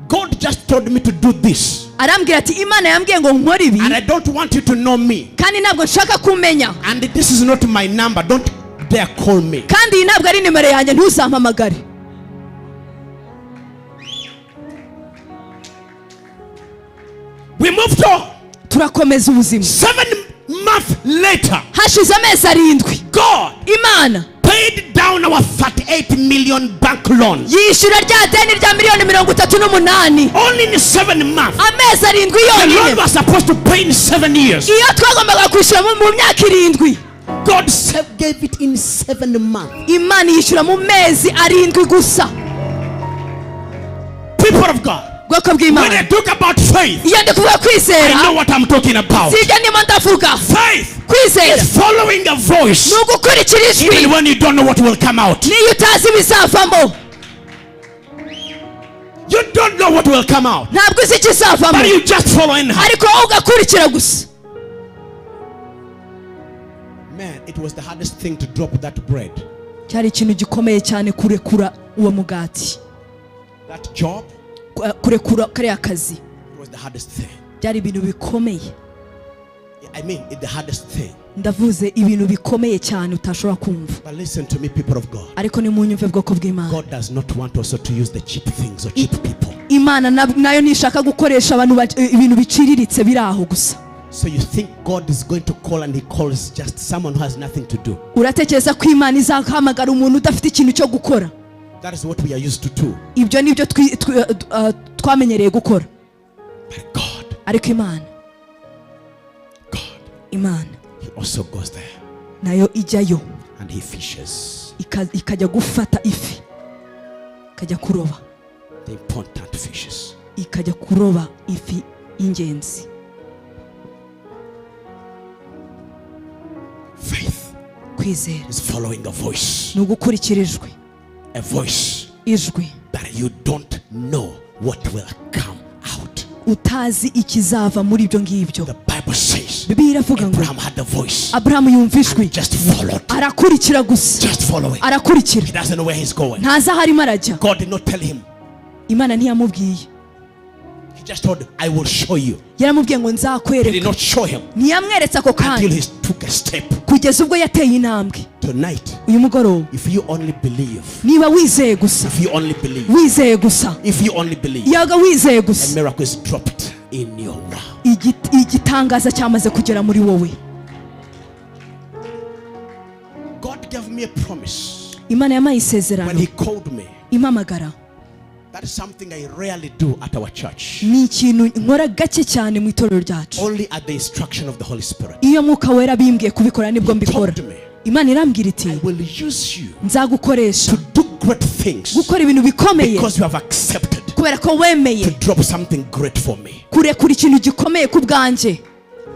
God just told me to do this arambwira ati Imana yambwiye ngo nkore ibi and I don't want you to know me kandi ntabwo nshaka kumenya and this is not my number, don't dare call me. kandi iyi ntabwo ari nimero yanjye ntuzampamagare. We moved on. Turakomeza ubuzima. 7 months later, hashize amezi 7 God Imana paid down our 38 million bank loan. yishyura rya deni rya miliyoni 38 Only in 7 months. amezi 7 The Lord yonyine. was supposed to pay in 7 years. iyo twagombaga kwishyura mu myaka 7 God gave it in 7 months. Imana yishyura mu mezi 7 gusa. People of God, bwoko when I bw'Imana talk about faith, iyo ndi kuvuga I kwizera know what I'm talking about. sibyo ndimo ndavuga. Faith Kwizera is following a voice ni ugukurikira ijwi even when you don't know what will come out. niyo utazi ibizavamo. You don't know what will come out, ntabwo uzi ikizavamo but you just follow in. ariko wowe ugakurikira gusa. Man, it was the hardest thing to drop that bread. cyari ikintu gikomeye cyane kurekura uwo mugati, That job, kurekura kariya kazi. it was the hardest thing. byari ibintu bikomeye. I mean, it's the hardest thing. ndavuze ibintu bikomeye cyane utashobora kumva. But listen to me, people of God. ariko nimunyumve bwoko bw'Imana. God does not want also to use the cheap things or cheap people. Imana nayo ntishaka gukoresha abantu ibintu biciriritse biri aho gusa. So you think God is going to call and he calls just someone who has nothing to do. uratekereza ko Imana izahamagara umuntu udafite ikintu cyo gukora? That is what we are used to do. ibyo nibyo twamenyereye gukora. But God, ariko Imana he also goes there nayo ijyayo and he fishes ikajya gufata ifi, ikajya kuroba, the important fishes. ikajya kuroba ifi y'ingenzi. Faith Kwizera is following a voice. ni ugukurikira ijwi, A voice ijwi that you don't know what will come out. utazi ikizava muri ibyo ngibyo. The Bible says Bibiliya iravuga ngo Abraham had a voice. Aburahamu yumva ijwi Just followed. arakurikira gusa, Just follow it. arakurikira, He doesn't know where he's going. ntazi aho arimo arajya. God did not tell him. Imana ntiyamubwiye, He just told him, I will show you. yaramubwiye ngo He did nzakwereka. not show him ntiyamweretse ako until kanya he took a step. kugeza ubwo yateye intambwe. Tonight, uyu mugoroba if you only believe, niba wizeye gusa, if you only believe, wizeye gusa, if you only believe, yaga wizeye a gusa, miracle is dropped in your wow. igitangaza cyamaze kugera muri wowe. God gave me a promise Imana yampaye when isezerano he called me. impamagara. That is something I rarely do at our church. ni ikintu nkora gake cyane mu itorero ryacu. Only at the instruction of the Holy Spirit. iyo mwuka wera bimbwiye kubikora nibwo mbikora. Told me, Imana irambwira iti I will use you nzagukoresha to do great things gukora ibintu bikomeye because you have accepted kubera ko wemeye to drop something great for me. kurekura ikintu gikomeye ku bwanjye.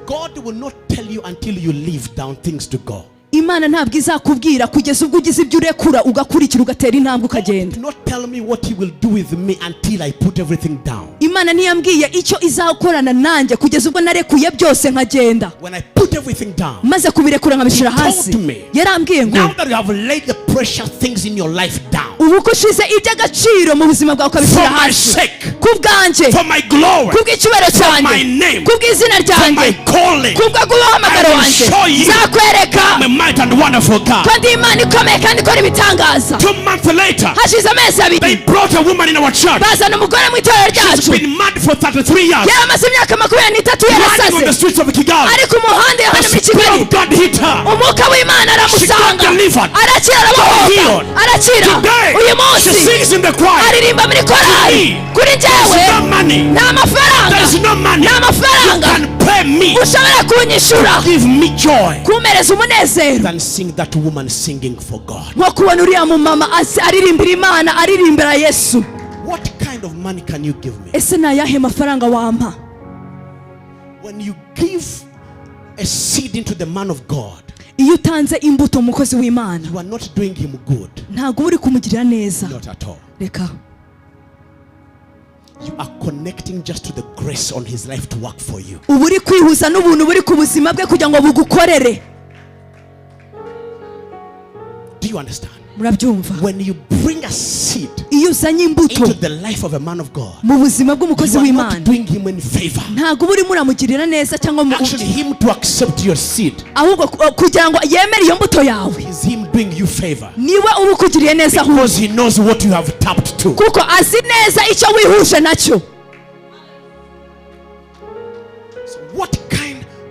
God will not tell you until you leave down things to go. Imana ntabwo izakubwira kugeza ubwo ugize ibyo urekura ugakurikira ugatera intambwe God ukagenda. did not tell me what he will do with me until I put everything down. Imana ntiyambwiye icyo izakorana nanjye kugeza ubwo narekuye byose nkagenda. When I put everything down, maze kubirekura nkabishyira hasi, told me, yarambwiye ngo now that you have laid the precious things in your life down, ubu ko ushize iby'agaciro mu buzima bwawe ukabishyira for my hasi sake, ku bwanjye, for my glory, ku bw'icyubahiro for my cyanjye, name, ku bw'izina for my ryanjye, calling, ku bw'umuhamagaro I will wanjye, show you nzakwereka I'm a mighty and wonderful God. ko ndi Imana ikomeye kandi ikora ibitangaza. 2 months later, hashize amezi they 2 brought a woman in our church. bazana umugore mu itorero She's ryacu, been mad for 33 years. yaramaze imyaka 23 Running on the yarasaze, streets of Kigali. ari ku muhanda The hano muri Spirit Kigali. of God hit her. umwuka w'Imana She got aramusanga, delivered. arakira, arabohoka, Healed. arakira. Today, uyu she munsi sings in the choir. aririmba muri korali. kuri njyewe There's no money. nta mafaranga, There is no money. nta You mafaranga can pay me. ushobora kunyishura Give me joy. kumereza umunezero Than seeing that woman singing for God. nko kubona uriya mumama aririmbira Imana, aririmbira Yesu. What kind of money can you give me? ese ni ayahe mafaranga wampa? When you give a seed into the man of God, iyo utanze imbuto umukozi w'Imana, you are not doing him good. ntabwo uri kumugirira neza. Not at all. Reka. You are connecting just to the grace on his life to work for you. Ubu uri kwihuza n'ubuntu buri ku buzima bwe kugira ngo bugukorere. Do you understand? Murabyumva? When you bring a seed iyo uzanye imbuto into the life of a man of God, mu buzima bw'umukozi you are w'Imana, not doing him any favor. ntabwo uri muramugirira neza cyangwa Actually, him to accept your seed ahubwo kugira ngo yemere iyo mbuto yawe, is him doing you favor. niwe uba ukugiriye neza ahubwo, Because he knows what you have tapped to. kuko azi neza icyo wihuje nacyo. So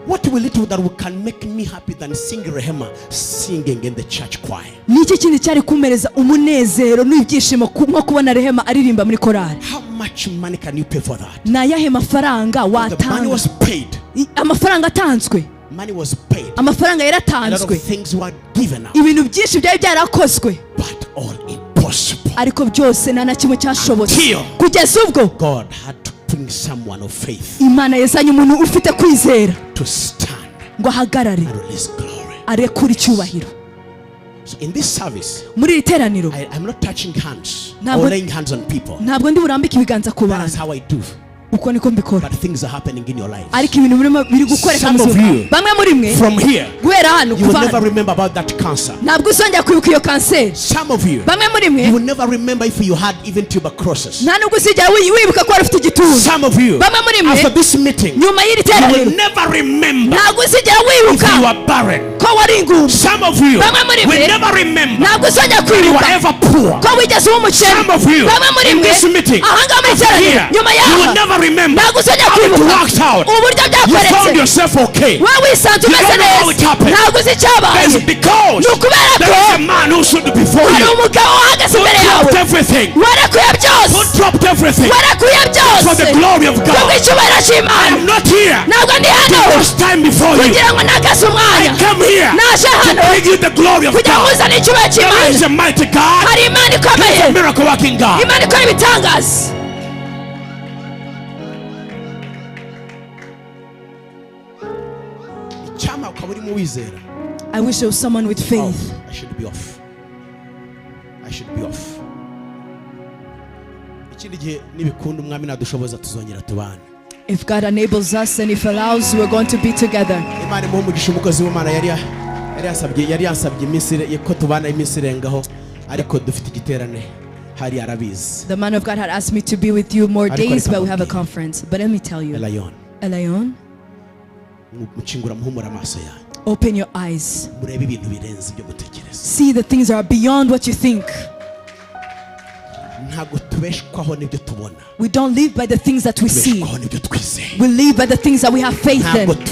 what will it do that can make me happy than seeing Rehema singing in the church choir? Niki kindi cyari kumereza umunezero n'ibyishimo nko kubona Rehema aririmba muri korali? How much money can you pay for that? Na yahe mafaranga The money watanga? was paid. Amafaranga atanzwe. Money was paid. Amafaranga A lot yaratanzwe. of things were given out. Ibintu byinshi byari byarakozwe. But all impossible. Ariko byose nta na kimwe cyashobotse. Until Kugeza ubwo God had to bring someone of faith Imana yazanye umuntu ufite kwizera to stand ngo ahagarare and release glory. arekura icyubahiro. So in this service, Muri iri teraniro I'm not touching hands Ntabwo- or laying hands on people. ntabwo ndi burambike ibiganza ku That is bantu, how I do. uko niko mbikora. But things are happening in your lives. Ariko ibintu biri gukoreka Some mu of buzima. you, Bamwe muri mwe From here, guhera hano you will kuva never hano remember about that cancer. ntabwo uzongera kwibuka iyo kanseri. Some of you, Bamwe muri you mwe will never remember if you had even tuberculosis. nta nubwo uzigera wibuka ko wari ufite igituntu. Some of you, Bamwe muri mwe after this meeting, nyuma y'iri you will teraniro never remember ntabwo uzigera if wibuka you are barren. ko wari ingumba. Some of you Bamwe muri will mwe never remember ntabwo uzongera if you were kwibuka ever poor. ko wigeze uba umukene. Some of you, Bamwe muri in mwe this meeting, ahangaha muri after teraniro here, nyuma you will yaha never remember ntabwo uzongera how it kwibuka worked out. uburyo You found byakoretse. yourself okay. wowe wisanze You umeze don't know how it neza happened. ntabwo uzi icyabaye. That's because Ni ukubera there ko is a man who stood before hari you, umugabo uhagaze who imbere dropped yawe everything, warekuye who byose dropped everything warekuye for the byose glory of God. kubw'icyubahiro I cy'Imana. am not here ntabwo ndi hano to stand before you. kugira ngo ntakaze I umwanya. come here naje to hano bring you the glory of kugira ngo God. uzane icyubahiro There is cy'Imana. a mighty God. hari Imana There is ikomeye, a miracle working God. Imana ikora ibitangaza. Icyama ukaba urimo wizera. I wish there was someone with faith. I should be off. I should be off. Ikindi gihe nibikunda umwami nadushoboza tuzongera tubane. If God enables us and if allows, we're going to be together. Imana mu mugisha umukozi w'Imana yari yansabye iminsi ko tubana iminsi irengaho, ariko dufite igiterane hari arabizi. The man of God had asked me to be with you more Ariko days, reka but we have a nkubwire. conference. But let me tell you, Elion, mucingura muhumura amaso yanyu, open your eyes. murebe ibintu birenze ibyo mutekereza. See the things that are beyond what you think. Ntabwo tubeshwaho n'ibyo tubona, We don't live by the things that we see. tubeshwaho n'ibyo twizeye. We live by the things that we have faith Ntabwo in.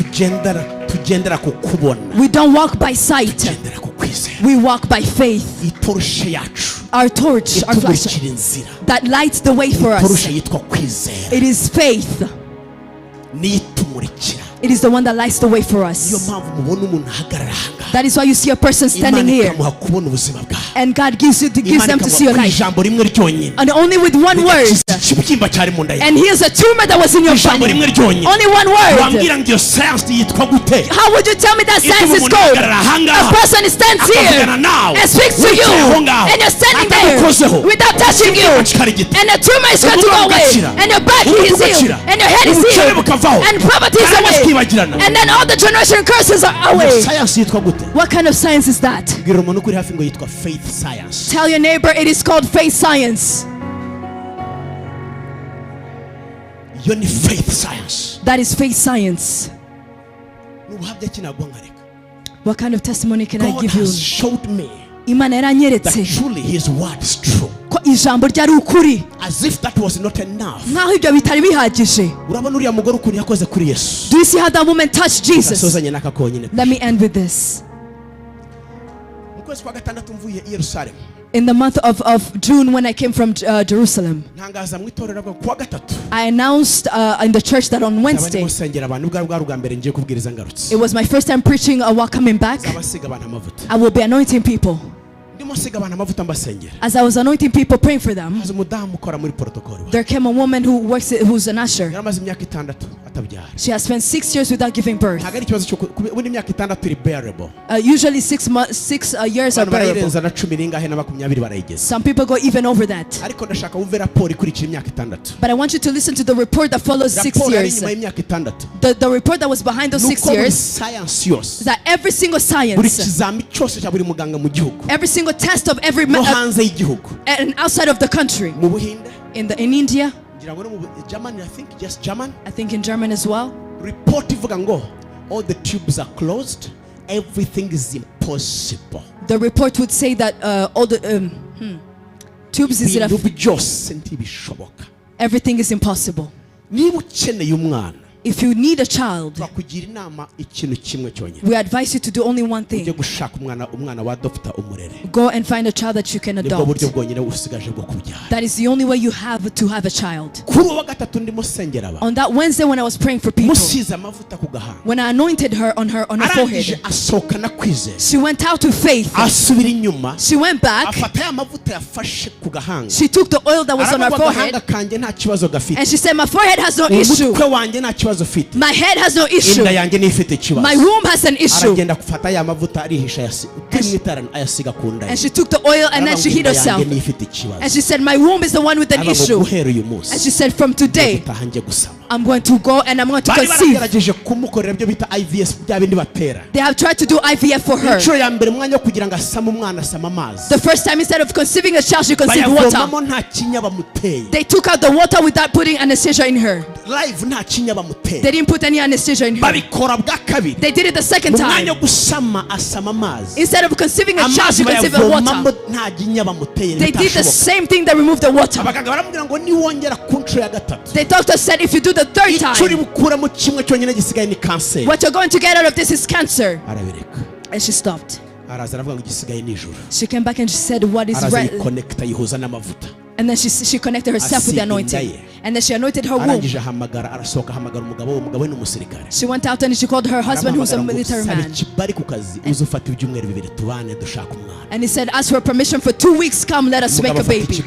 tugendera ku kubona, We don't walk by sight. tugendera ku kwizera. We walk by faith. Itoroshe yacu Our torch, our flash itumurikira inzira. that lights the way for us. Itoroshe yitwa kwizera, It is faith. niyo itumurikira. It is the one that lights the way for Niyo us. mpamvu mubona umuntu ahagarara ahangaha, That is why you see a person standing Imana here ikamuha kubona ubuzima bwawe. and God gives them to see your ikamuha life. ijambo rimwe ryonyine, And only with one word. ikibyimba cyari mu nda yawe. And here's a tumor that was in your Ijambo body. rimwe ryonyine. Only one word. wambwira ngo iyo sayansi yitwa gute? How would you tell me that Ituma science is umuntu called? ahagarara A ahangaha, person stands here akavugana nawe, and speaks to you, wicaye aho ngaho, and you're standing there atagukozeho, without touching you, ikibyimba kikari gito, and the tumor is going to go away, ugakira, and your back is healed, ugakira, and your head is ubukene healed, bukavaho, and poverty is karama away, zikibagirana. and then all the generation curses are Iyo away. sayansi yitwa gute? What kind of science is that? Bwira umuntu ukuri hafi ngo yitwa faith science. Tell your neighbor it is called faith science. Iyo ni faith science. That is faith science. Nubuhamya ki naguha nkareka? What kind of testimony can I God give you? has showed me Imana that yaranyeretse truly his word is true. ko ijambo ryari ukuri, As if that was not enough. nkaho ibyo bitari bihagije. Urabona uriya mugore ukuntu yakoze kuri Yesu. Do you see how that woman touched Jesus? Gasozanye n'aka konyine. Let me end with this. Mu kwezi kwa gatandatu mvuye i Yerusalemu, In the month of June, when I came from Jerusalem, ntangaza mu itorero bwa kuwa gatatu. I announced in the church that on Ndaba Wednesday, ndimo nsengera abantu, bwa bwa mbere ngiye kubwiriza ngarutse. it was my first time preaching while coming back. Abasiga abantu amavuta. I will be anointing people. Ndimo nsiga abantu amavuta mbasengera. As I was anointing people, praying for them, Haza umudamu ukora muri protocol. there came a woman who's an usher. Yaramaze imyaka 6 She has spent 6 years without giving birth. Usually 6 years are bearable. Some people go even over that. But I want you to listen to the report that follows 6 years. The report that was behind those 6 years is that every single science, every single test of every and outside of the country, in India, I think in German as well, all the tubes are closed, everything is impossible. The report would say that all the tubes is everything is impossible. If you need a child, we advise you to do only one thing. Go and find a child that you can adopt. That is the only way you have to have a child. On that Wednesday when I was praying for people, when I anointed her on her forehead, she went out with faith. She went back. She took the oil that was on her forehead and she said, my forehead has no issue. My head has no issue. My womb has an issue. And she took the oil and then she hid herself. And she said, my womb is the one with an issue. And she said, from today, I'm going to go and I'm going to conceive. They have tried to do IVF for her. The first time, instead of conceiving a child, she conceived water. They took out the water without putting anesthesia in her. They didn't put any anesthesia in her. They did it the second time. Instead of conceiving a child, she conceived water. They did the same thing. They removed the water. The doctor said, if you do the third time, what you're going to get out of this is cancer. And she stopped. She came back and she said, what is right? And then she connected herself with the anointing. And then she anointed her womb. She went out and she called her husband, who's a military man. And he said, ask for permission for 2 weeks, come let us make a baby.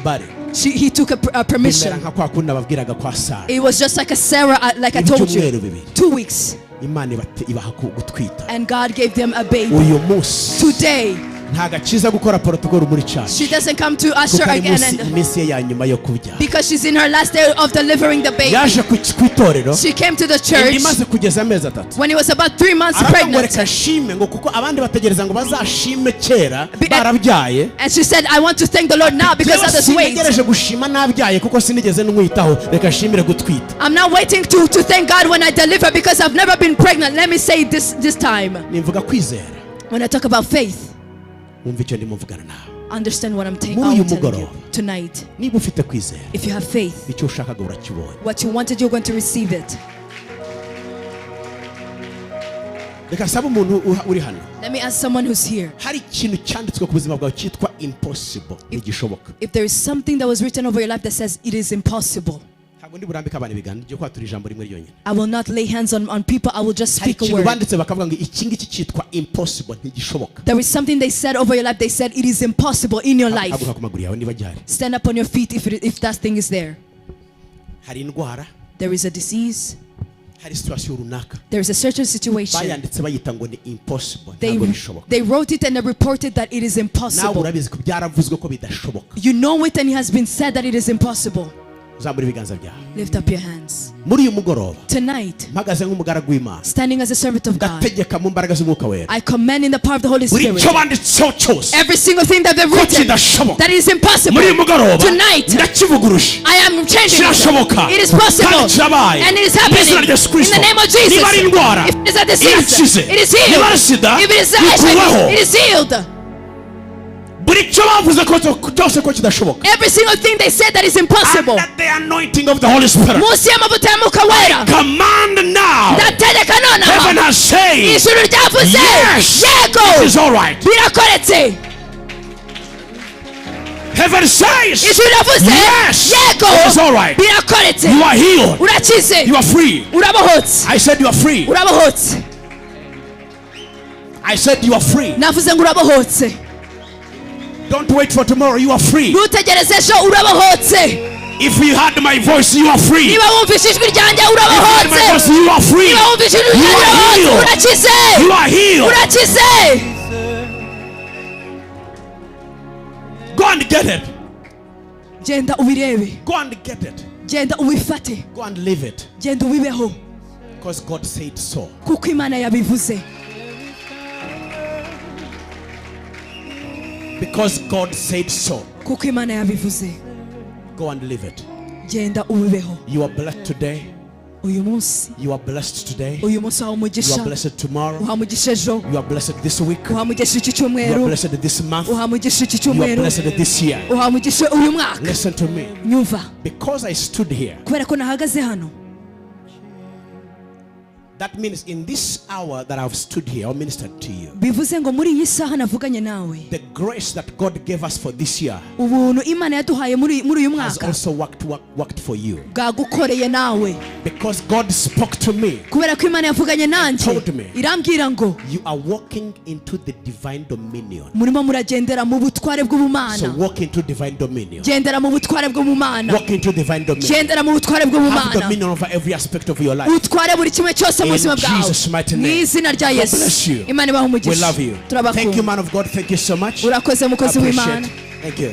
He took a permission. It was just like a Sarah, like I told you. 2 weeks. And God gave them a baby. Today, she doesn't come to usher again because she's in her last day of delivering the baby. She came to the church when it was about 3 months pregnant. And she said, I want to thank the Lord now because others wait. I'm not waiting to thank God when I deliver because I've never been pregnant. Let me say this time. When I talk about faith, understand what I'm telling you tonight. If you have faith, what you wanted, you're going to receive it. Let me ask someone who's here. If there is something that was written over your life that says it is impossible, I will not lay hands on people. I will just speak a word. There is something they said over your life. They said it is impossible in your life. Stand up on your feet if that thing is there. There is a disease. There is a certain situation. They wrote it and they reported that it is impossible. You know it and it has been said that it is impossible. Lift up your hands. Tonight, standing as a servant of God, I command in the power of the Holy Spirit every single thing that they've written that is impossible. Tonight, I am changing it. It is possible and it is happening in the name of Jesus. If it is a disease, it is healed. If it is HIV, it is healed. Every single thing they said that is impossible. Under the anointing of the Holy Spirit, I command now. Heaven has said, yes, it is all right. Heaven says, yes, it is all right. You are healed. You are free. I said you are free. I said you are free. Don't wait for tomorrow. You are free. If you heard my voice, you are free. niba wumvise ijwi ryanjye If you heard urabohotse my voice, you are free. niba wumvise ijwi You ryanjye are urabohotse healed. urakize You are healed. urakize. Go and get it. Genda ubirebe, Go and get it. genda ubifate, Go and live it. genda ubibeho Because God said so. kuko Imana yabivuze. Because God said so. Kuko Imana yabivuze. Go and live it. Genda ubibeho. You are blessed today. Uyu munsi, You are blessed today. uyu munsi wawe You umugisha, are blessed tomorrow. uhamugisha ejo, You are blessed this week. uhamugisha iki You are cyumweru, blessed this month. uhamugisha iki You are cyumweru, blessed this year. uhamugisha uyu mwaka. Listen to me. Nyumva, Because I stood here, kubera ko nahagaze hano, that means in this hour that I've stood here or ministered to you, bivuze ngo muri iyi saha navuganye nawe, the grace that God gave us for this year ubuntu Imana yaduhaye muri uyu has mwaka also worked for you. bwagukoreye nawe. Because God spoke to me. Kubera ko Imana yavuganye nanjye, Told me. irambwira ngo You are walking into the divine dominion. murimo muragendera mu butware So bw'ubumana. walk into divine dominion. Gendera mu butware bw'ubumana. Walk into divine dominion. Gendera mu butware Have bw'ubumana. dominion over every aspect of your life. Utware buri kimwe cyose mu In buzima bwawe. Jesus' mighty Mu name. izina rya God Yesu. bless you. Imana ibahe We umugisha. love you. Thank you, Turabakunda. man of God. Thank you so much. Urakoze mukozi Appreciate w'Imana. it. Thank you.